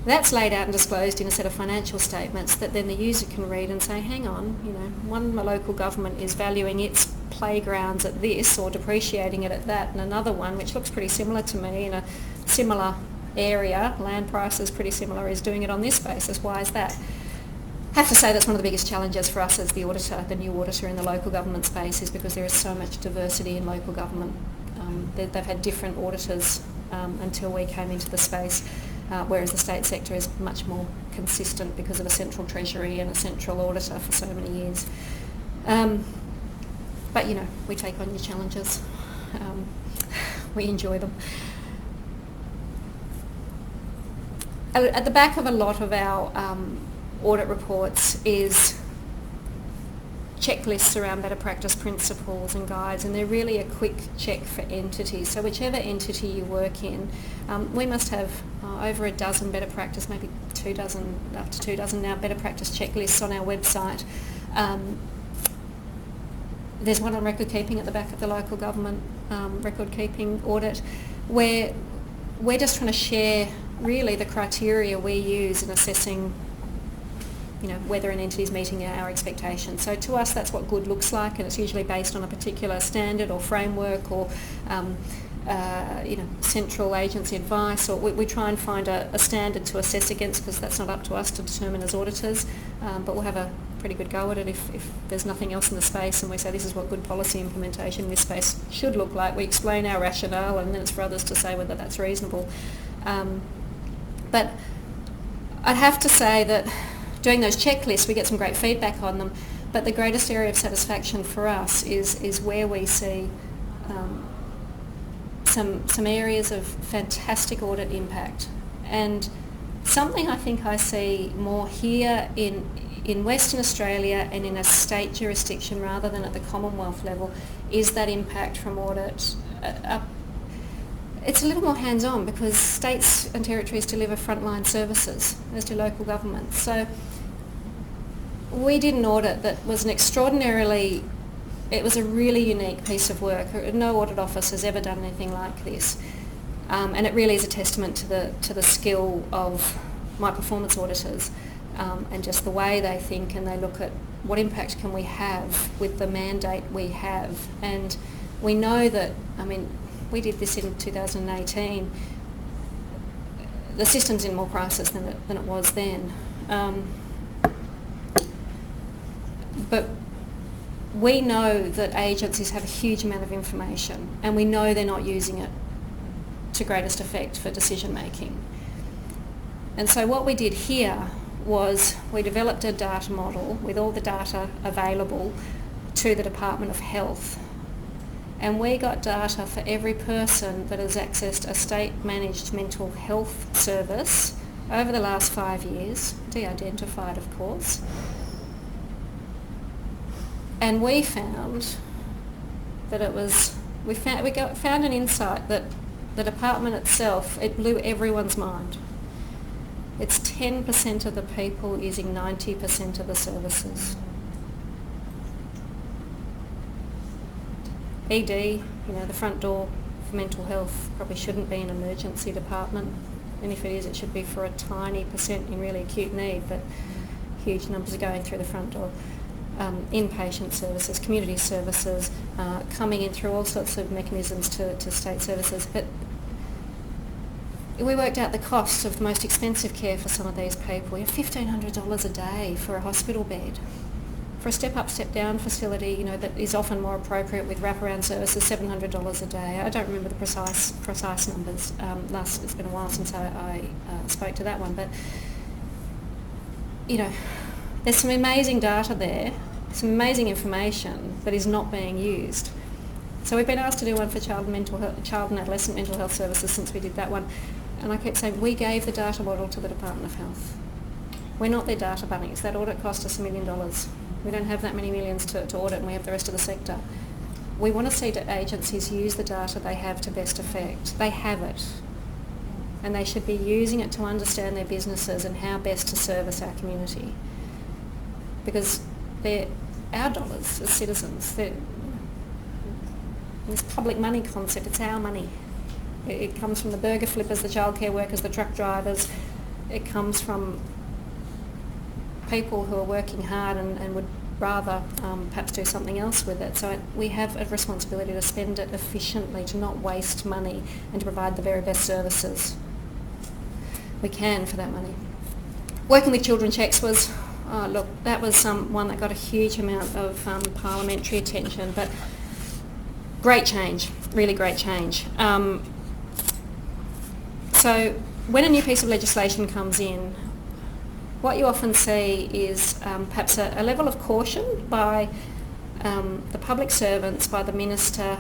that's laid out and disclosed in a set of financial statements that then the user can read and say, hang on, one local government is valuing its playgrounds at this or depreciating it at that, and another one, which looks pretty similar to me in a similar area, land prices pretty similar, is doing it on this basis. Why is that? I have to say that's one of the biggest challenges for us as the auditor, the new auditor in the local government space, is because there is so much diversity in local government. They've had different auditors until we came into the space, whereas the state sector is much more consistent because of a central treasury and a central auditor for so many years. But we take on new challenges. We enjoy them. At the back of a lot of our audit reports is checklists around better practice principles and guides, and they're really a quick check for entities. So whichever entity you work in, we must have over a dozen better practice, maybe up to 2 dozen now, better practice checklists on our website. There's one on record keeping at the back of the local government record keeping audit, where we're just trying to share really the criteria we use in assessing whether an entity is meeting our expectations. So to us, that's what good looks like, and it's usually based on a particular standard or framework or central agency advice, or we try and find a standard to assess against, because that's not up to us to determine as auditors, but we'll have a pretty good go at it if there's nothing else in the space, and we say this is what good policy implementation in this space should look like. We explain our rationale, and then it's for others to say whether that's reasonable. But I'd have to say that doing those checklists, we get some great feedback on them, but the greatest area of satisfaction for us is where we see some areas of fantastic audit impact. And Something I think I see more here in Western Australia and in a state jurisdiction rather than at the Commonwealth level is that impact from audit. It's a little more hands-on because states and territories deliver frontline services, as do local governments. So we did an audit that was it was a really unique piece of work. No audit office has ever done anything like this. And it really is a testament to the skill of my performance auditors and just the way they think and they look at what impact can we have with the mandate we have. And we know that, we did this in 2018. The system's in more crisis than it was then. But we know that agencies have a huge amount of information and we know they're not using it to greatest effect for decision making. And so what we did here was we developed a data model with all the data available to the Department of Health. And we got data for every person that has accessed a state-managed mental health service over the last 5 years, de-identified of course. And we found that found an insight that the department itself, it blew everyone's mind. It's 10% of the people using 90% of the services. ED, the front door for mental health probably shouldn't be an emergency department, and if it is, it should be for a tiny percent in really acute need, but huge numbers are going through the front door. Inpatient services, community services, coming in through all sorts of mechanisms to state services. But we worked out the cost of the most expensive care for some of these people. $1,500 a day for a hospital bed. For a step-up, step-down facility, that is often more appropriate with wraparound services, $700 a day. I don't remember the precise numbers. It's been a while since I spoke to that one. But, there's some amazing data there, some amazing information that is not being used. So we've been asked to do one for child and adolescent mental health services since we did that one. And I kept saying, we gave the data model to the Department of Health. We're not their data bunnies. That audit cost us $1 million. We don't have that many millions to audit, and we have the rest of the sector. We want to see that agencies use the data they have to best effect. They have it. And they should be using it to understand their businesses and how best to service our community. Because they're our dollars as citizens. This public money concept, it's our money. It comes from the burger flippers, the childcare workers, the truck drivers. It comes from people who are working hard and would rather perhaps do something else with it. So we have a responsibility to spend it efficiently, to not waste money and to provide the very best services we can for that money. Working with children checks was, that was one that got a huge amount of parliamentary attention, but great change, really great change. So when a new piece of legislation comes in, what you often see is perhaps a level of caution by the public servants, by the minister,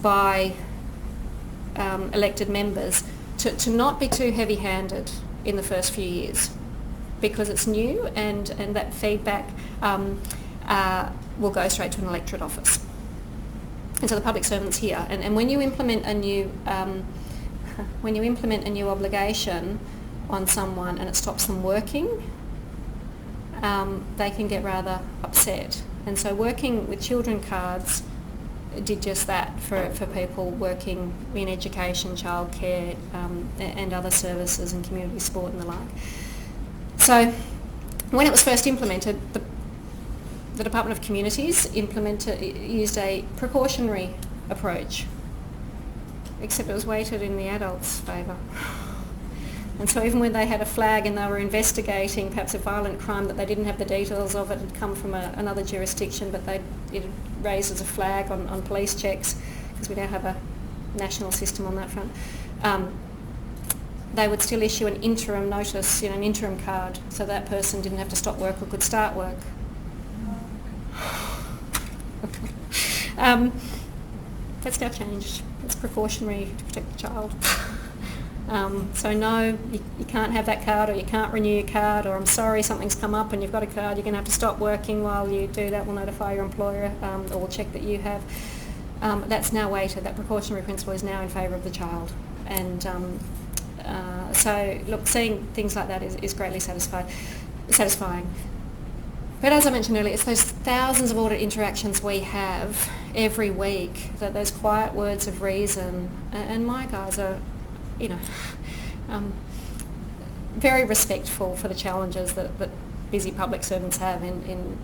by elected members, to not be too heavy-handed in the first few years, because it's new and that feedback will go straight to an electorate office. And so the public servants here, and when you implement a new obligation on someone and it stops them working, they can get rather upset. And so working with children cards did just that for people working in education, childcare, and other services and community sport and the like. So when it was first implemented, the Department of Communities used a precautionary approach, except it was weighted in the adults' favour. And so even when they had a flag and they were investigating perhaps a violent crime that they didn't have the details of, it had come from another jurisdiction, but it raised as a flag on police checks, because we now have a national system on that front, they would still issue an interim notice, an interim card, so that person didn't have to stop work or could start work. That's now changed. It's precautionary to protect the child. So no, you can't have that card, or you can't renew your card, or I'm sorry, something's come up and you've got a card, you're going to have to stop working while you do that. We'll notify your employer, or we'll check that you have. That's now weighted. That precautionary principle is now in favour of the child. And so, look, seeing things like that is greatly satisfying. But as I mentioned earlier, it's those thousands of audit interactions we have every week, that those quiet words of reason, and my guys are, very respectful for the challenges that busy public servants have in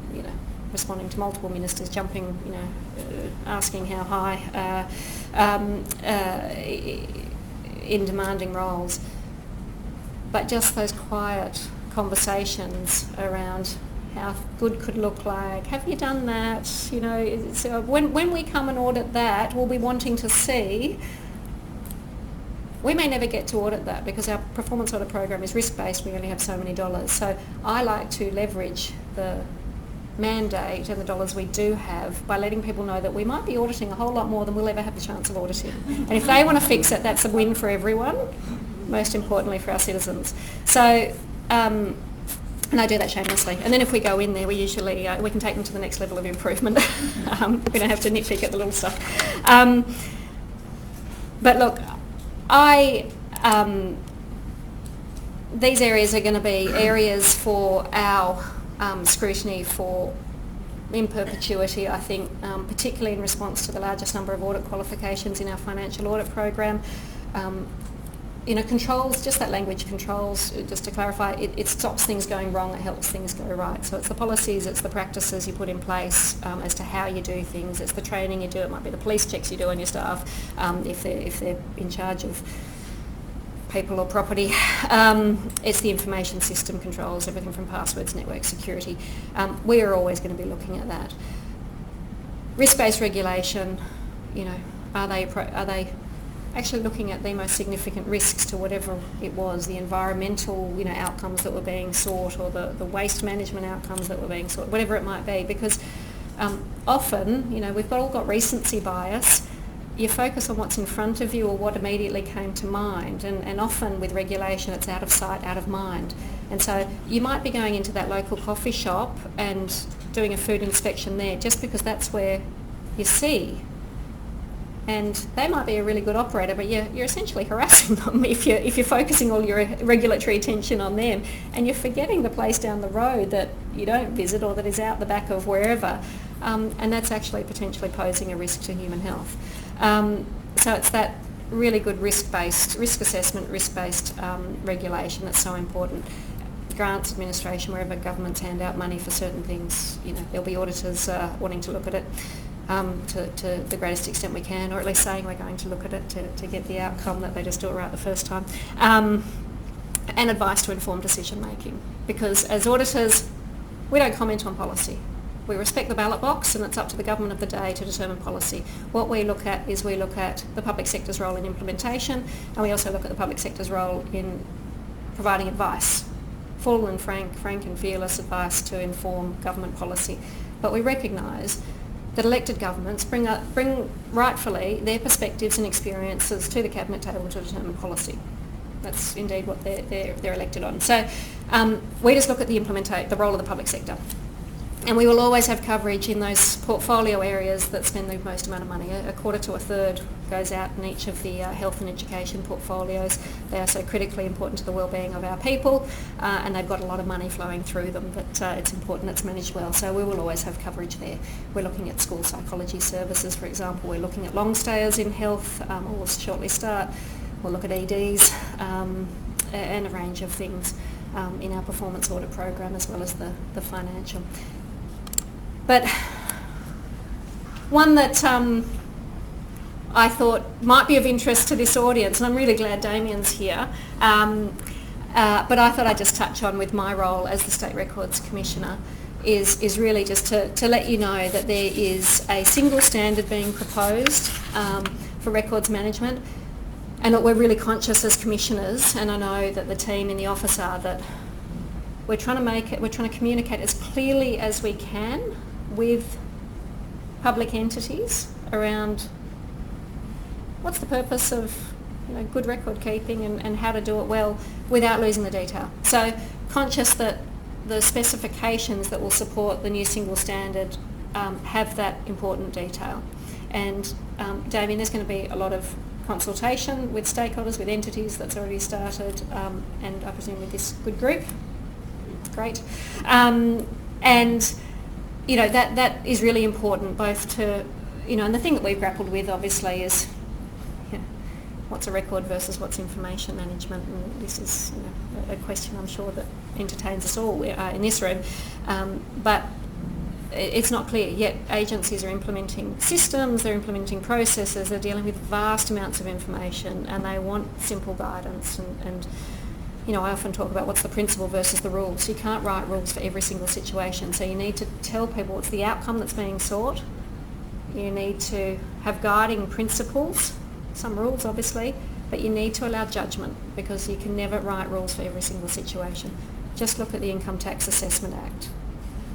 responding to multiple ministers, jumping, asking how high, in demanding roles. But just those quiet conversations around how good could look like. Have you done that? So when we come and audit that, we'll be wanting to see. We may never get to audit that because our performance audit program is risk-based. We only have so many dollars. So I like to leverage the mandate and the dollars we do have by letting people know that we might be auditing a whole lot more than we'll ever have the chance of auditing. And if they want to fix it, that's a win for everyone, most importantly for our citizens. So, and I do that shamelessly. And then if we go in there, we usually, we can take them to the next level of improvement. We don't have to nitpick at the little stuff. But look, these areas are going to be areas for our scrutiny for in perpetuity, I think, particularly in response to the largest number of audit qualifications in our financial audit program. Controls, just that language, controls, just to clarify, it stops things going wrong, it helps things go right. So it's the policies, it's the practices you put in place as to how you do things, it's the training you do, it might be the police checks you do on your staff if they're in charge of people or property. It's the information system controls, everything from passwords, network security. We are always going to be looking at that. Risk-based regulation, are they actually looking at the most significant risks to whatever it was, the environmental outcomes that were being sought, or the waste management outcomes that were being sought, whatever it might be, because often we've all got recency bias. You focus on what's in front of you or what immediately came to mind, and often with regulation it's out of sight, out of mind. And so you might be going into that local coffee shop and doing a food inspection there just because that's where you see. And they might be a really good operator, but you're essentially harassing them if you're focusing all your regulatory attention on them, and you're forgetting the place down the road that you don't visit or that is out the back of wherever, and that's actually potentially posing a risk to human health. So it's that really good risk assessment, risk-based regulation that's so important. Grants administration, wherever governments hand out money for certain things, there'll be auditors wanting to look at it. To the greatest extent we can, or at least saying we're going to look at it to get the outcome that they just do it right the first time. And advice to inform decision making, because as auditors we don't comment on policy. We respect the ballot box, and it's up to the government of the day to determine policy. What we look at is the public sector's role in implementation, and we also look at the public sector's role in providing advice, full and frank and fearless advice to inform government policy. But we recognise that elected governments bring rightfully their perspectives and experiences to the cabinet table to determine policy. That's indeed what they're elected on. So we just look at the role of the public sector. And we will always have coverage in those portfolio areas that spend the most amount of money. A quarter to a third goes out in each of the health and education portfolios. They are so critically important to the well-being of our people, and they've got a lot of money flowing through them, but it's important it's managed well. So we will always have coverage there. We're looking at school psychology services, for example. We're looking at long stayers in health. We'll shortly start. We'll look at EDs and a range of things in our performance audit program, as well as the financial. But one that I thought might be of interest to this audience, and I'm really glad Damien's here, but I thought I'd just touch on with my role as the State Records Commissioner, is really just to let you know that there is a single standard being proposed for records management, and that we're really conscious as commissioners, and I know that the team in the office are, that we're trying to communicate as clearly as we can with public entities around what's the purpose of good record keeping and how to do it well without losing the detail. So conscious that the specifications that will support the new single standard have that important detail. And Damien, there's going to be a lot of consultation with stakeholders, with entities that's already started, and I presume with this good group. Great. And that is really important, both to, and the thing that we've grappled with obviously is what's a record versus what's information management, and this is a question I'm sure that entertains us all in this room, but it's not clear yet. Agencies are implementing systems, they're implementing processes, they're dealing with vast amounts of information, and they want simple guidance. And I often talk about what's the principle versus the rules. You can't write rules for every single situation, so you need to tell people what's the outcome that's being sought. You need to have guiding principles, some rules obviously, but you need to allow judgment, because you can never write rules for every single situation. Just look at the Income Tax Assessment Act.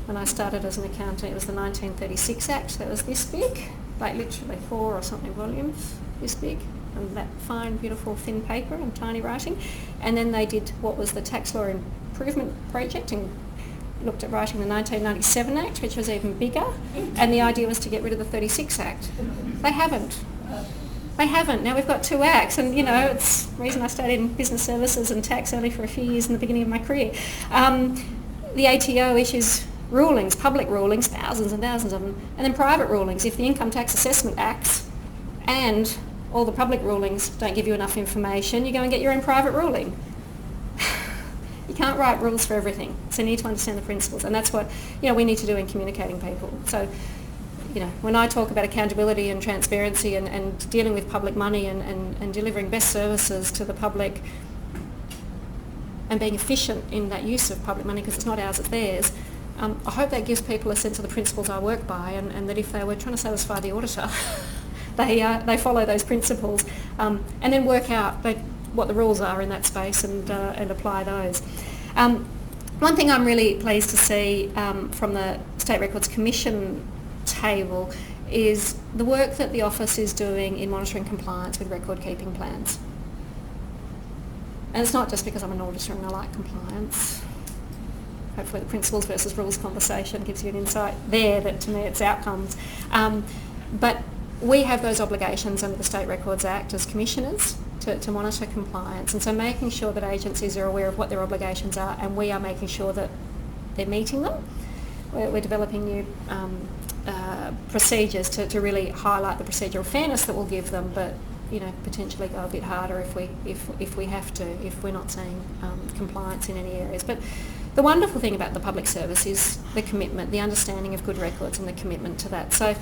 When I started as an accountant, it was the 1936 Act that was this big, like literally 4 or something volumes, this big, and that fine, beautiful, thin paper and tiny writing. And then they did what was the Tax Law Improvement Project and looked at writing the 1997 Act, which was even bigger, and the idea was to get rid of the 36 Act. They haven't. Now we've got 2 acts, and it's the reason I studied in business services and tax only for a few years in the beginning of my career. The ATO issues rulings, public rulings, thousands and thousands of them, and then private rulings. If the Income Tax Assessment Acts and all the public rulings don't give you enough information, you go and get your own private ruling. You can't write rules for everything, so you need to understand the principles, and that's what we need to do in communicating people. So when I talk about accountability and transparency and dealing with public money and delivering best services to the public and being efficient in that use of public money, because it's not ours, it's theirs, I hope that gives people a sense of the principles I work by, and that if they were trying to satisfy the auditor, they follow those principles, and then work out what the rules are in that space and apply those. One thing I'm really pleased to see from the State Records Commission table is the work that the office is doing in monitoring compliance with record keeping plans. And it's not just because I'm an auditor and I like compliance. Hopefully the principles versus rules conversation gives you an insight there that to me it's outcomes. But we have those obligations under the State Records Act as commissioners to monitor compliance, and so making sure that agencies are aware of what their obligations are, and we are making sure that they're meeting them. We're developing new procedures to really highlight the procedural fairness that we'll give them, but potentially go a bit harder if we have to, if we're not seeing compliance in any areas. But the wonderful thing about the public service is the commitment, the understanding of good records and the commitment to that. So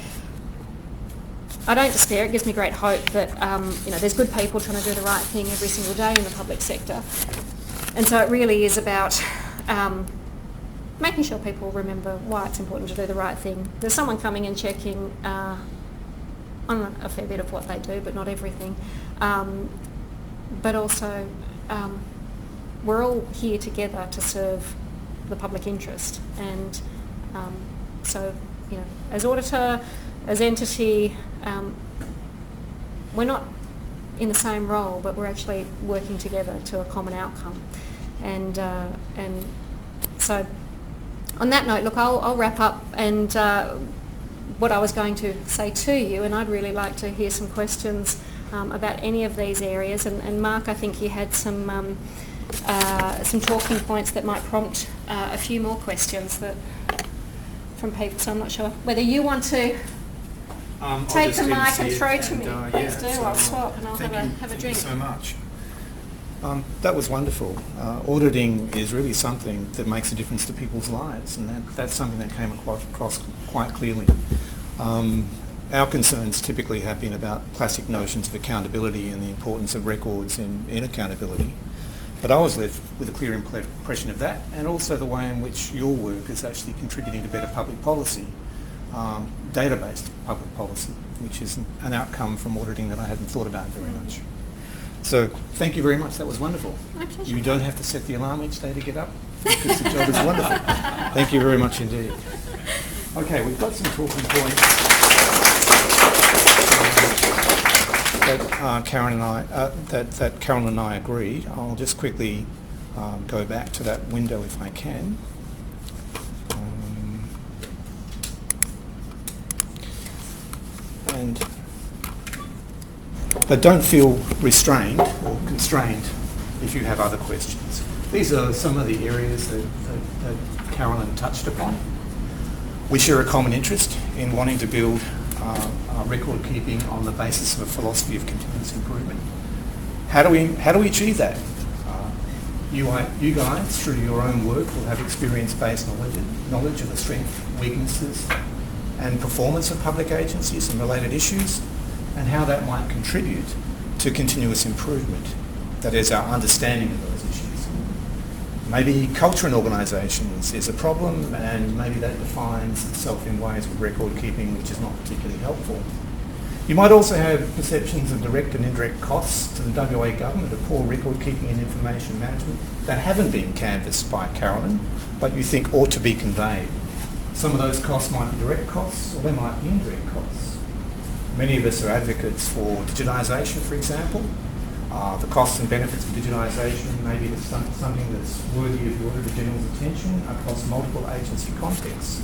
I don't despair. It gives me great hope that there's good people trying to do the right thing every single day in the public sector. And so it really is about making sure people remember why it's important to do the right thing. There's someone coming and checking on a fair bit of what they do, but not everything. But also, we're all here together to serve the public interest. And so, as auditor, as entity, we're not in the same role, but we're actually working together to a common outcome. And so, on that note, look, I'll wrap up, and what I was going to say to you, and I'd really like to hear some questions about any of these areas. And Mark, I think you had some talking points that might prompt a few more questions from people. So I'm not sure whether you want to take the mic and throw to me. Please do. I'll swap and I'll have a drink. Thank you so much. That was wonderful. Auditing is really something that makes a difference to people's lives, and that's something that came across quite clearly. Our concerns typically have been about classic notions of accountability and the importance of records in accountability. But I was left with a clear impression of that, and also the way in which your work is actually contributing to better public policy, data-based public policy, which is an outcome from auditing that I hadn't thought about very much. So thank you very much. That was wonderful. My pleasure. You don't have to set the alarm each day to get up, because the job is wonderful. Thank you very much indeed. Okay, we've got some talking points. Karen and I that Carolyn and I agreed. I'll just quickly go back to that window if I can. But don't feel restrained or constrained if you have other questions. These are some of the areas that Carolyn touched upon. We share a common interest in wanting to build record keeping on the basis of a philosophy of continuous improvement. How do we achieve that? You guys, through your own work, will have experience-based knowledge of the strengths, weaknesses and performance of public agencies and related issues, and how that might contribute to continuous improvement. That is, our understanding of those issues. Maybe culture in organisations is a problem, and maybe that defines itself in ways with record keeping which is not particularly helpful. You might also have perceptions of direct and indirect costs to the WA government of poor record keeping and information management that haven't been canvassed by Carolyn, but you think ought to be conveyed. Some of those costs might be direct costs, or they might be indirect costs. Many of us are advocates for digitisation, for example. The costs and benefits of digitisation may be something that's worthy of the Auditor General's attention across multiple agency contexts.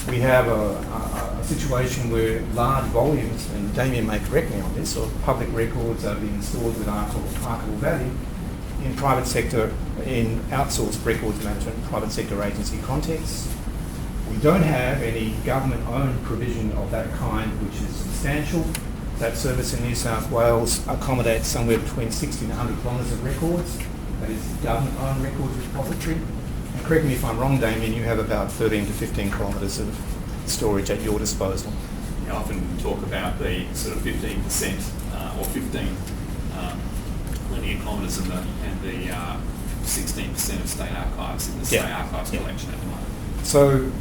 We have a situation where large volumes, and Damien may correct me on this, of public records are being stored with archival value in private sector, in outsourced records management and private sector agency contexts. We don't have any government-owned provision of that kind which is substantial. That service in New South Wales accommodates somewhere between 60 and 100 kilometres of records. That is government-owned records repository. And correct me if I'm wrong, Damien, you have about 13 to 15 kilometres of storage at your disposal. I often talk about the sort of 15% or 15 linear kilometres and the 16% of state archives in the state archives collection at the moment. So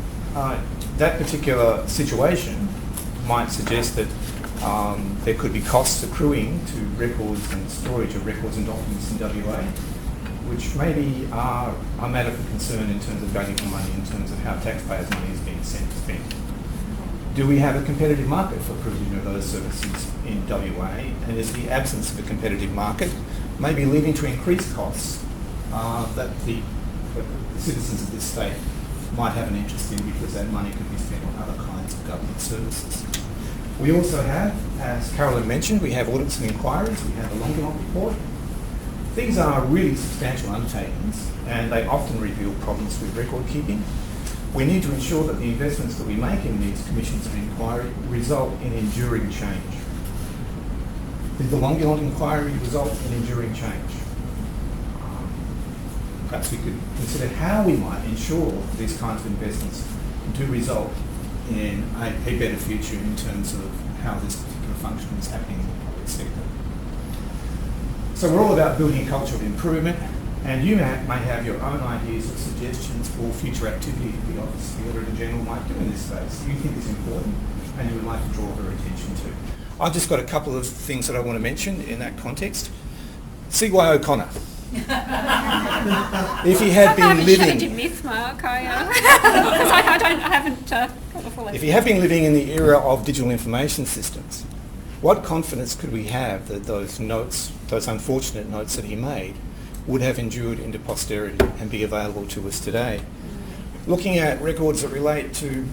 that particular situation might suggest that there could be costs accruing to records and storage of records and documents in WA, which maybe are a matter for concern in terms of value for money, in terms of how taxpayers' money is being spent. Do we have a competitive market for provision of those services in WA? And is the absence of a competitive market maybe leading to increased costs that the citizens of this state might have an interest in, because that money could be spent on other kinds of government services? We also have, as Carolyn mentioned, we have audits and inquiries, we have a Longinot report. These are really substantial undertakings, and they often reveal problems with record keeping. We need to ensure that the investments that we make in these commissions and inquiry result in enduring change. Did the Longinot inquiry result in enduring change? Perhaps we could consider how we might ensure these kinds of investments do result in a better future in terms of how this particular function is happening in the public sector. So we're all about building a culture of improvement, and you may have your own ideas or suggestions for future activity the Office of the Auditor General might do in this space you think is important and you would like to draw her attention to. I've just got a couple of things that I want to mention in that context. C.Y. O'Connor. If he had been living... myth, Mark. I haven't got the full... If he had been living in the era of digital information systems, what confidence could we have that those notes, those unfortunate notes that he made, would have endured into posterity and be available to us today? Looking at records that relate to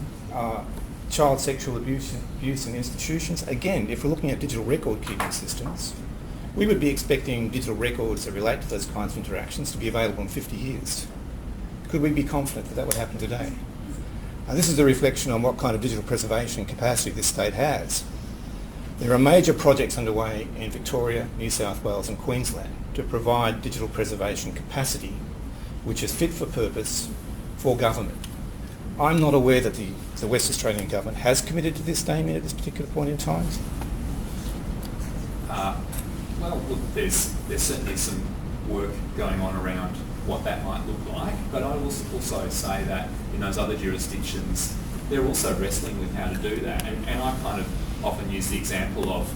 child sexual abuse in institutions, again, if we're looking at digital record keeping systems, we would be expecting digital records that relate to those kinds of interactions to be available in 50 years. Could we be confident that that would happen today? This is a reflection on what kind of digital preservation capacity this state has. There are major projects underway in Victoria, New South Wales and Queensland to provide digital preservation capacity which is fit for purpose for government. I'm not aware that the West Australian government has committed to this, Damien, at this particular point in time. Well, look, there's certainly some work going on around what that might look like, but I will also say that in those other jurisdictions, they're also wrestling with how to do that. And I kind of often use the example of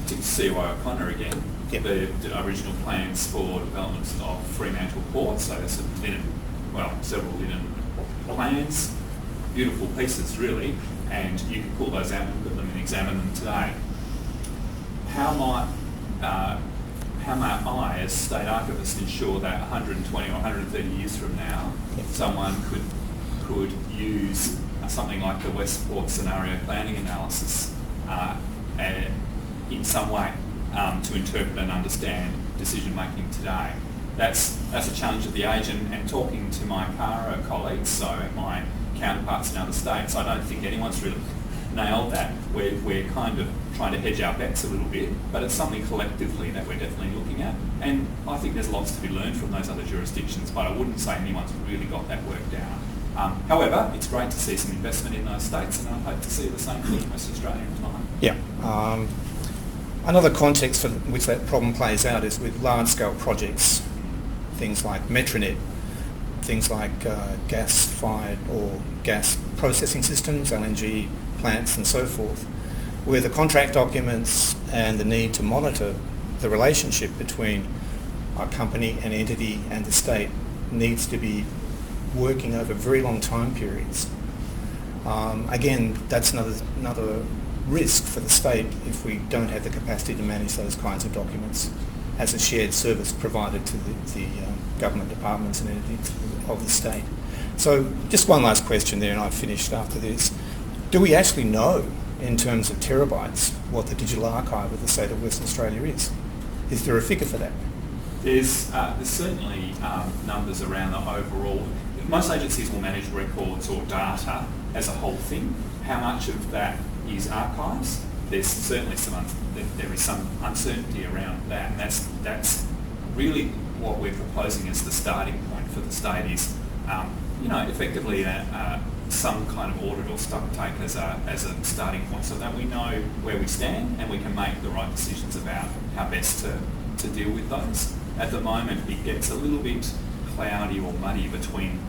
C.Y. O'Connor again, the original plans for development of Fremantle Port, so there's several linen plans, beautiful pieces really, and you can pull those out and look at them and examine them today. how might I, as state archivist, ensure that 120 or 130 years from now, someone could use something like the Westport scenario planning analysis in some way to interpret and understand decision making today? That's a challenge of the age, and talking to my CARA colleagues, so my counterparts in other states, I don't think anyone's really nailed that. We're kind of trying to hedge our bets a little bit, but it's something collectively that we're definitely looking at. And I think there's lots to be learned from those other jurisdictions, but I wouldn't say anyone's really got that worked out. However, it's great to see some investment in those states, and I hope to see the same thing in Western Australia in time. Yeah. Another context for which that problem plays out is with large-scale projects, things like Metronet, things like gas-fired or gas processing systems, LNG plants and so forth, where the contract documents and the need to monitor the relationship between a company, an entity and the state needs to be working over very long time periods. Again, that's another risk for the state if we don't have the capacity to manage those kinds of documents as a shared service provided to the government departments and entities of the state. So just one last question there, and I've finished after this. Do we actually know, in terms of terabytes, what the digital archive of the state of Western Australia is? Is there a figure for that? There's certainly numbers around the overall. Most agencies will manage records or data as a whole thing. How much of that is archives? There's certainly there is some uncertainty around that, and that's really what we're proposing as the starting point for the state is, effectively some kind of audit or stock take as a starting point, so that we know where we stand and we can make the right decisions about how best to deal with those. At the moment, it gets a little bit cloudy or muddy between,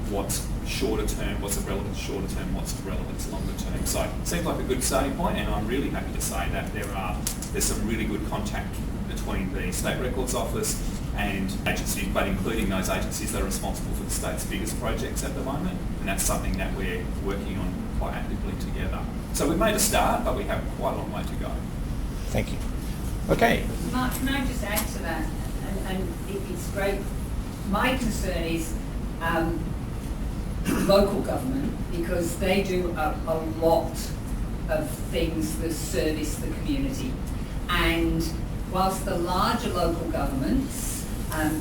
what's shorter term, what's of relevance shorter term, what's of relevance longer term. So it seems like a good starting point, and I'm really happy to say that there's some really good contact between the State Records Office and agencies, but including those agencies that are responsible for the state's biggest projects at the moment, and that's something that we're working on quite actively together. So we've made a start, but we have quite a long way to go. Thank you. Okay. Mark, can I just add to that? And it's great. My concern is local government, because they do a lot of things that service the community. And whilst the larger local governments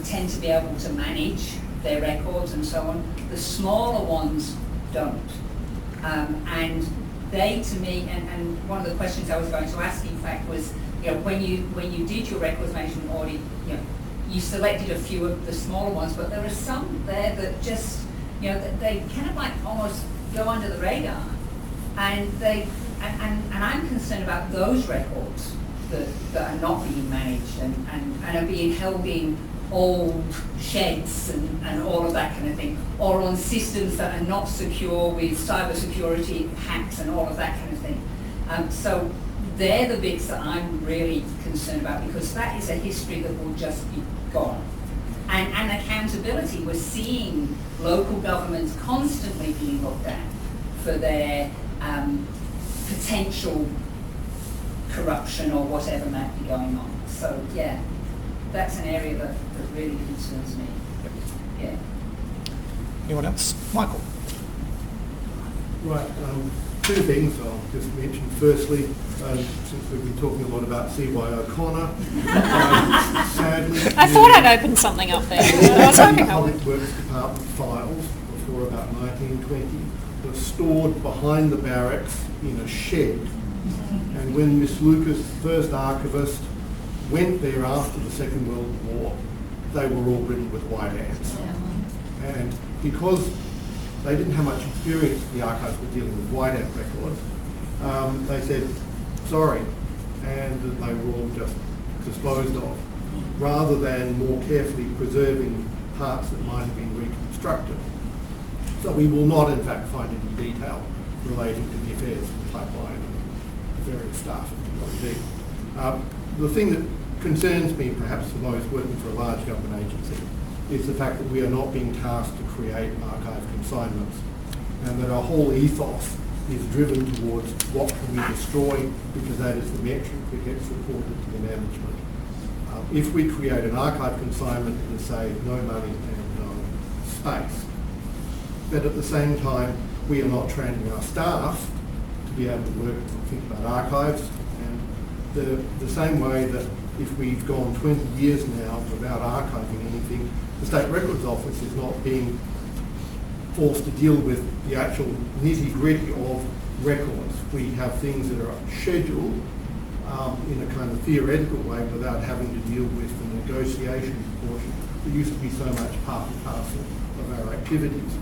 tend to be able to manage their records and so on, the smaller ones don't. And they, to me, and one of the questions I was going to ask, in fact, was, when you did your records management audit, you selected a few of the smaller ones, but there are some there that just, they kind of like almost go under the radar, and I'm concerned about those records that are not being managed and are being held in old sheds and all of that kind of thing, or on systems that are not secure with cyber security hacks and all of that kind of thing. So they're the bits that I'm really concerned about, because that is a history that will just be gone. And accountability, we're seeing local governments constantly being looked at for their potential corruption or whatever might be going on. So yeah, that's an area that really concerns me. Yeah. Anyone else? Michael. Right. Two things I'll just mention. Firstly, since we've been talking a lot about C.Y. O'Connor, sadly... I thought I'd opened something up there. I was hoping I would. Public Works Department files before about 1920 were stored behind the barracks in a shed. And when Miss Lucas, first archivist, went there after the Second World War, they were all written with white ants. And because they didn't have much experience, the archives were dealing with white ant records, they said, sorry, and they were all just disposed of, rather than more carefully preserving parts that might have been reconstructed. So we will not, in fact, find any detail relating to the affairs of the pipeline and the various staff of the LNG. The thing that concerns me, perhaps the most, working for a large government agency, is the fact that we are not being tasked to create archive consignments, and that our whole ethos is driven towards what can we destroy, because that is the metric that gets reported to the management. If we create an archive consignment, it will save no money and no space. But at the same time, we are not training our staff to be able to work and think about archives. And the same way that if we've gone 20 years now without archiving anything, the State Records Office is not being forced to deal with the actual nitty-gritty of records. We have things that are scheduled in a kind of theoretical way without having to deal with the negotiation portion that used to be so much part and parcel of our activities.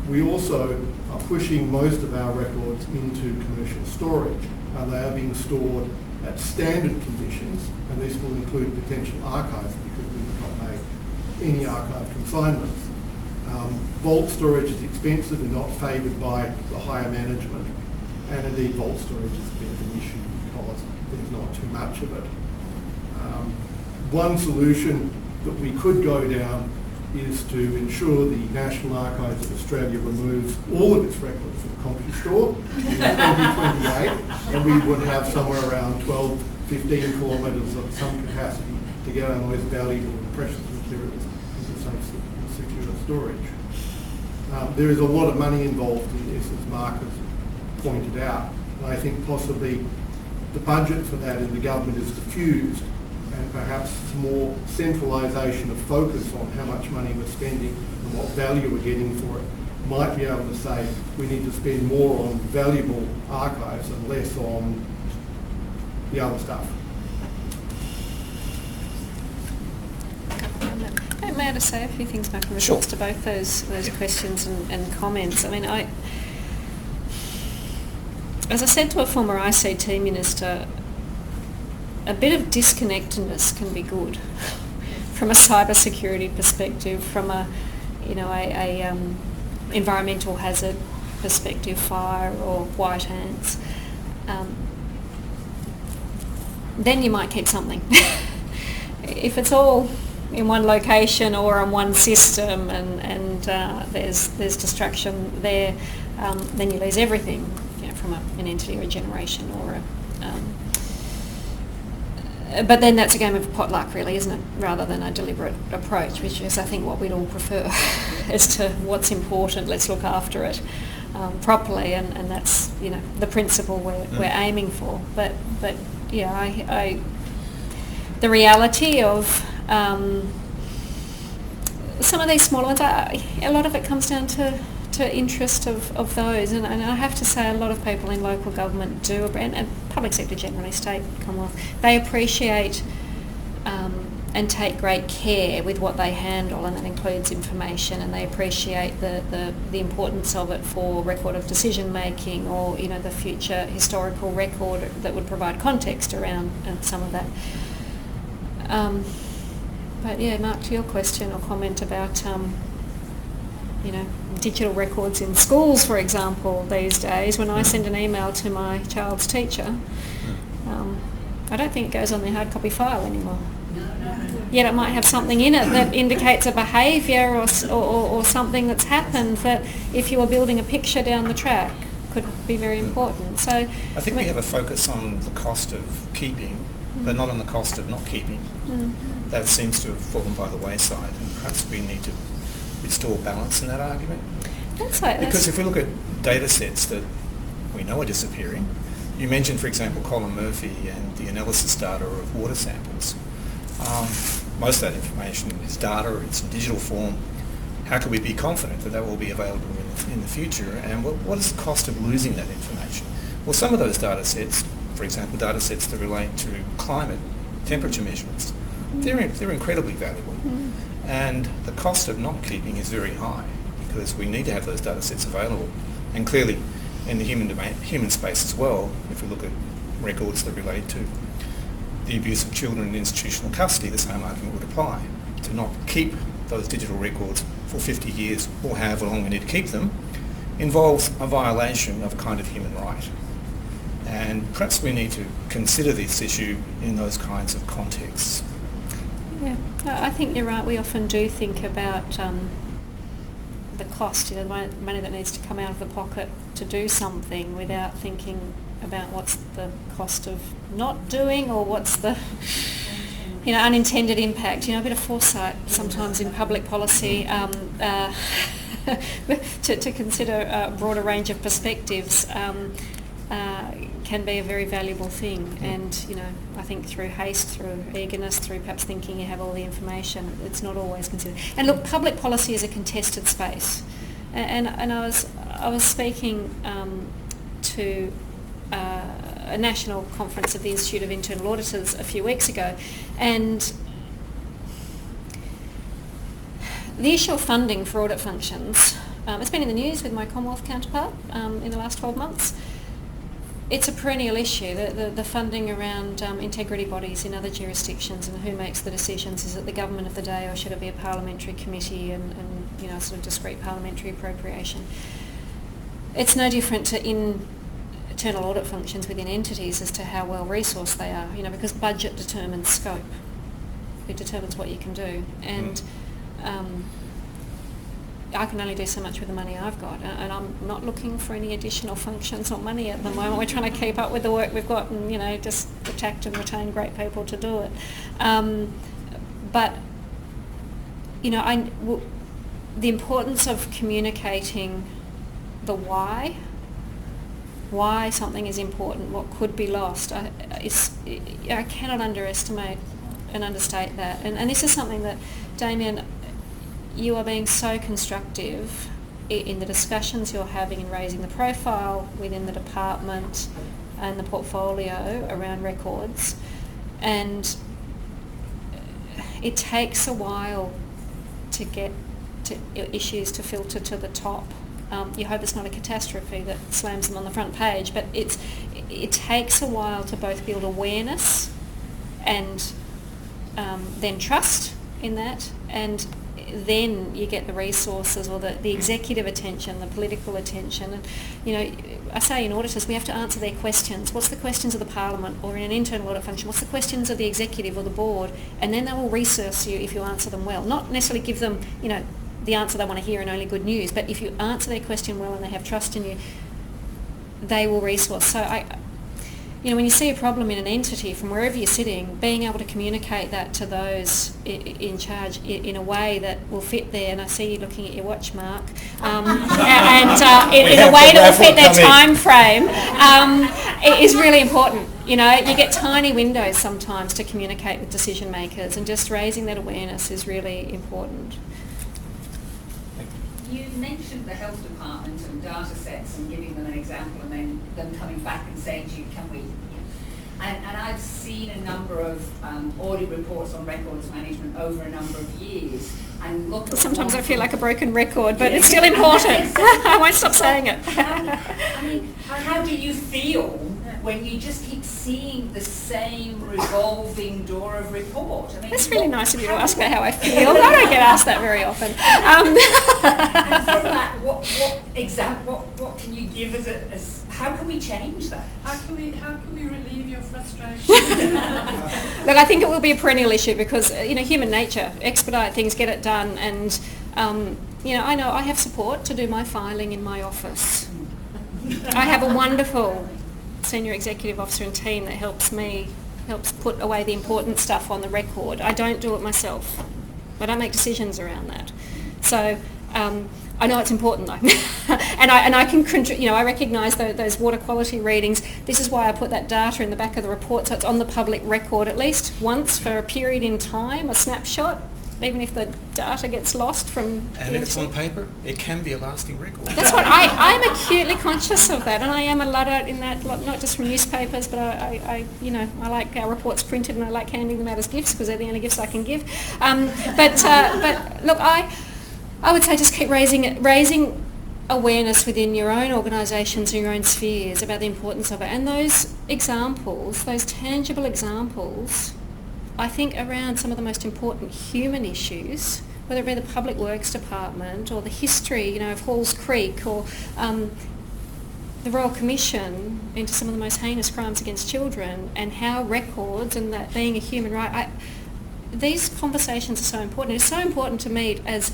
We also are pushing most of our records into commercial storage. They are being stored at standard conditions, and this will include potential archives because we do not make any archive consignments. Vault storage is expensive and not favoured by the higher management, and indeed vault storage is a bit of an issue because there's not too much of it. One solution that we could go down is to ensure the National Archives of Australia removes all of its records from CompuStore in 2028, and we would have somewhere around 12, 15 kilometres of some capacity to get our most valuable and precious materials into safe and secure storage. There is a lot of money involved in this, as Mark has pointed out, and I think possibly the budget for that in the government is diffused, and perhaps more centralisation of focus on how much money we're spending and what value we're getting for it might be able to say we need to spend more on valuable archives and less on the other stuff. May I just say a few things, Mark, in response to both those questions and comments? I mean, as I said to a former ICT minister, a bit of disconnectedness can be good from a cyber security perspective, from a environmental hazard perspective, fire or white ants. Then you might keep something. If it's all in one location or on one system and there's distraction there, then you lose everything, from an entity or a generation or a but then that's a game of potluck, really, isn't it? Rather than a deliberate approach, which is, I think, what we'd all prefer as to what's important. Let's look after it properly, and that's the principle we're aiming for. But yeah, the reality of some of these smaller ones, a lot of it comes down to interest of those, and I have to say a lot of people in local government do, and public sector generally, state, Commonwealth, they appreciate and take great care with what they handle, and that includes information, and they appreciate the importance of it for record of decision making, or the future historical record that would provide context around some of that. But yeah, Mark, to your question or comment about digital records in schools, for example, these days, when I send an email to my child's teacher, I don't think it goes on their hard copy file anymore. Yet it might have something in it that indicates a behaviour or something that's happened that, if you were building a picture down the track, could be very important. So I think we have a focus on the cost of keeping, but not on the cost of not keeping. That seems to have fallen by the wayside, and perhaps we need to restore balance in that argument. Because if we look at data sets that we know are disappearing, you mentioned, for example, Colin Murphy and the analysis data of water samples. Most of that information is data, it's in digital form. How can we be confident that that will be available in the future? And what is the cost of losing that information? Well, some of those data sets, for example, data sets that relate to climate, temperature measurements, they're incredibly valuable. And the cost of not keeping is very high, because we need to have those data sets available. And clearly, in the human space as well, if we look at records that relate to the abuse of children in institutional custody, the same argument would apply. To not keep those digital records for 50 years, or however long we need to keep them, involves a violation of a kind of human right. And perhaps we need to consider this issue in those kinds of contexts. Yeah, I think you're right. We often do think about the cost, the money that needs to come out of the pocket to do something without thinking about what's the cost of not doing, or what's the unintended impact. A bit of foresight sometimes in public policy to consider a broader range of perspectives can be a very valuable thing. And I think through haste, through eagerness, through perhaps thinking you have all the information, it's not always considered. And look, public policy is a contested space. And I was speaking to a national conference of the Institute of Internal Auditors a few weeks ago, and the issue of funding for audit functions, it's been in the news with my Commonwealth counterpart in the last 12 months. It's a perennial issue, the funding around integrity bodies in other jurisdictions and who makes the decisions. Is it the government of the day, or should it be a parliamentary committee and sort of discrete parliamentary appropriation? It's no different to internal audit functions within entities as to how well resourced they are, because budget determines scope. It determines what you can do. And I can only do so much with the money I've got, and I'm not looking for any additional functions or money at the moment. We're trying to keep up with the work we've got and, just attract and retain great people to do it. But, the importance of communicating the why something is important, what could be lost, I cannot underestimate and understate that. And this is something that, Damien, you are being so constructive in the discussions you're having and raising the profile within the department and the portfolio around records. And it takes a while to get to issues to filter to the top. You hope it's not a catastrophe that slams them on the front page, but it takes a while to both build awareness and then trust in that, and then you get the resources or the executive attention, the political attention. And I say in auditors we have to answer their questions. What's the questions of the Parliament, or in an internal audit function, what's the questions of the executive or the board? And then they will resource you if you answer them well. Not necessarily give them the answer they want to hear and only good news, but if you answer their question well and they have trust in you, they will resource. So when you see a problem in an entity from wherever you're sitting, being able to communicate that to those in charge in a way that will fit there, and I see you looking at your watch, Mark, and in a way that will fit their time frame, is really important. You get tiny windows sometimes to communicate with decision makers, and just raising that awareness is really important. You mentioned the health department and data sets and giving them an example, and then them coming back and saying to you, can we? And I've seen a number of audit reports on records management over a number of years. And sometimes I feel like a broken record, but it's still important. I won't stop saying it. How do you feel when you just keep seeing the same revolving door of report? It's really nice of you to ask me how I feel. I don't get asked that very often. And from that, what can you give as how can we change that? How can we relieve your frustration? Look, I think it will be a perennial issue because human nature, expedite things, get it done, and I know I have support to do my filing in my office. I have a wonderful senior executive officer and team that helps put away the important stuff on the record. I don't do it myself. I don't make decisions around that. So I know it's important though, and I can I recognise those water quality readings. This is why I put that data in the back of the report, so it's on the public record at least once for a period in time, a snapshot. Even if the data gets lost from... And if it's on paper, it can be a lasting record. That's what I'm acutely conscious of that, and I am a Luddite in that, not just from newspapers, but I like our reports printed, and I like handing them out as gifts because they're the only gifts I can give. But look, I would say just keep raising awareness within your own organisations and your own spheres about the importance of it, and those examples, those tangible examples, I think around some of the most important human issues, whether it be the Public Works Department or the history, of Halls Creek, or the Royal Commission into some of the most heinous crimes against children, and how records and that being a human right. These conversations are so important. It's so important to meet as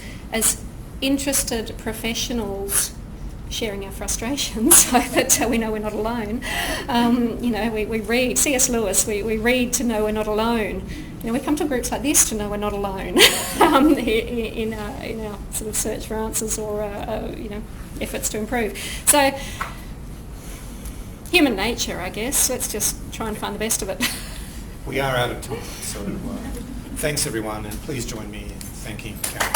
interested professionals sharing our frustrations so that we know we're not alone. We read, C.S. Lewis, we read to know we're not alone. We come to groups like this to know we're not alone in our sort of search for answers or efforts to improve. So human nature, I guess. Let's just try and find the best of it. We are out of time, so thanks everyone, and please join me in thanking Karen.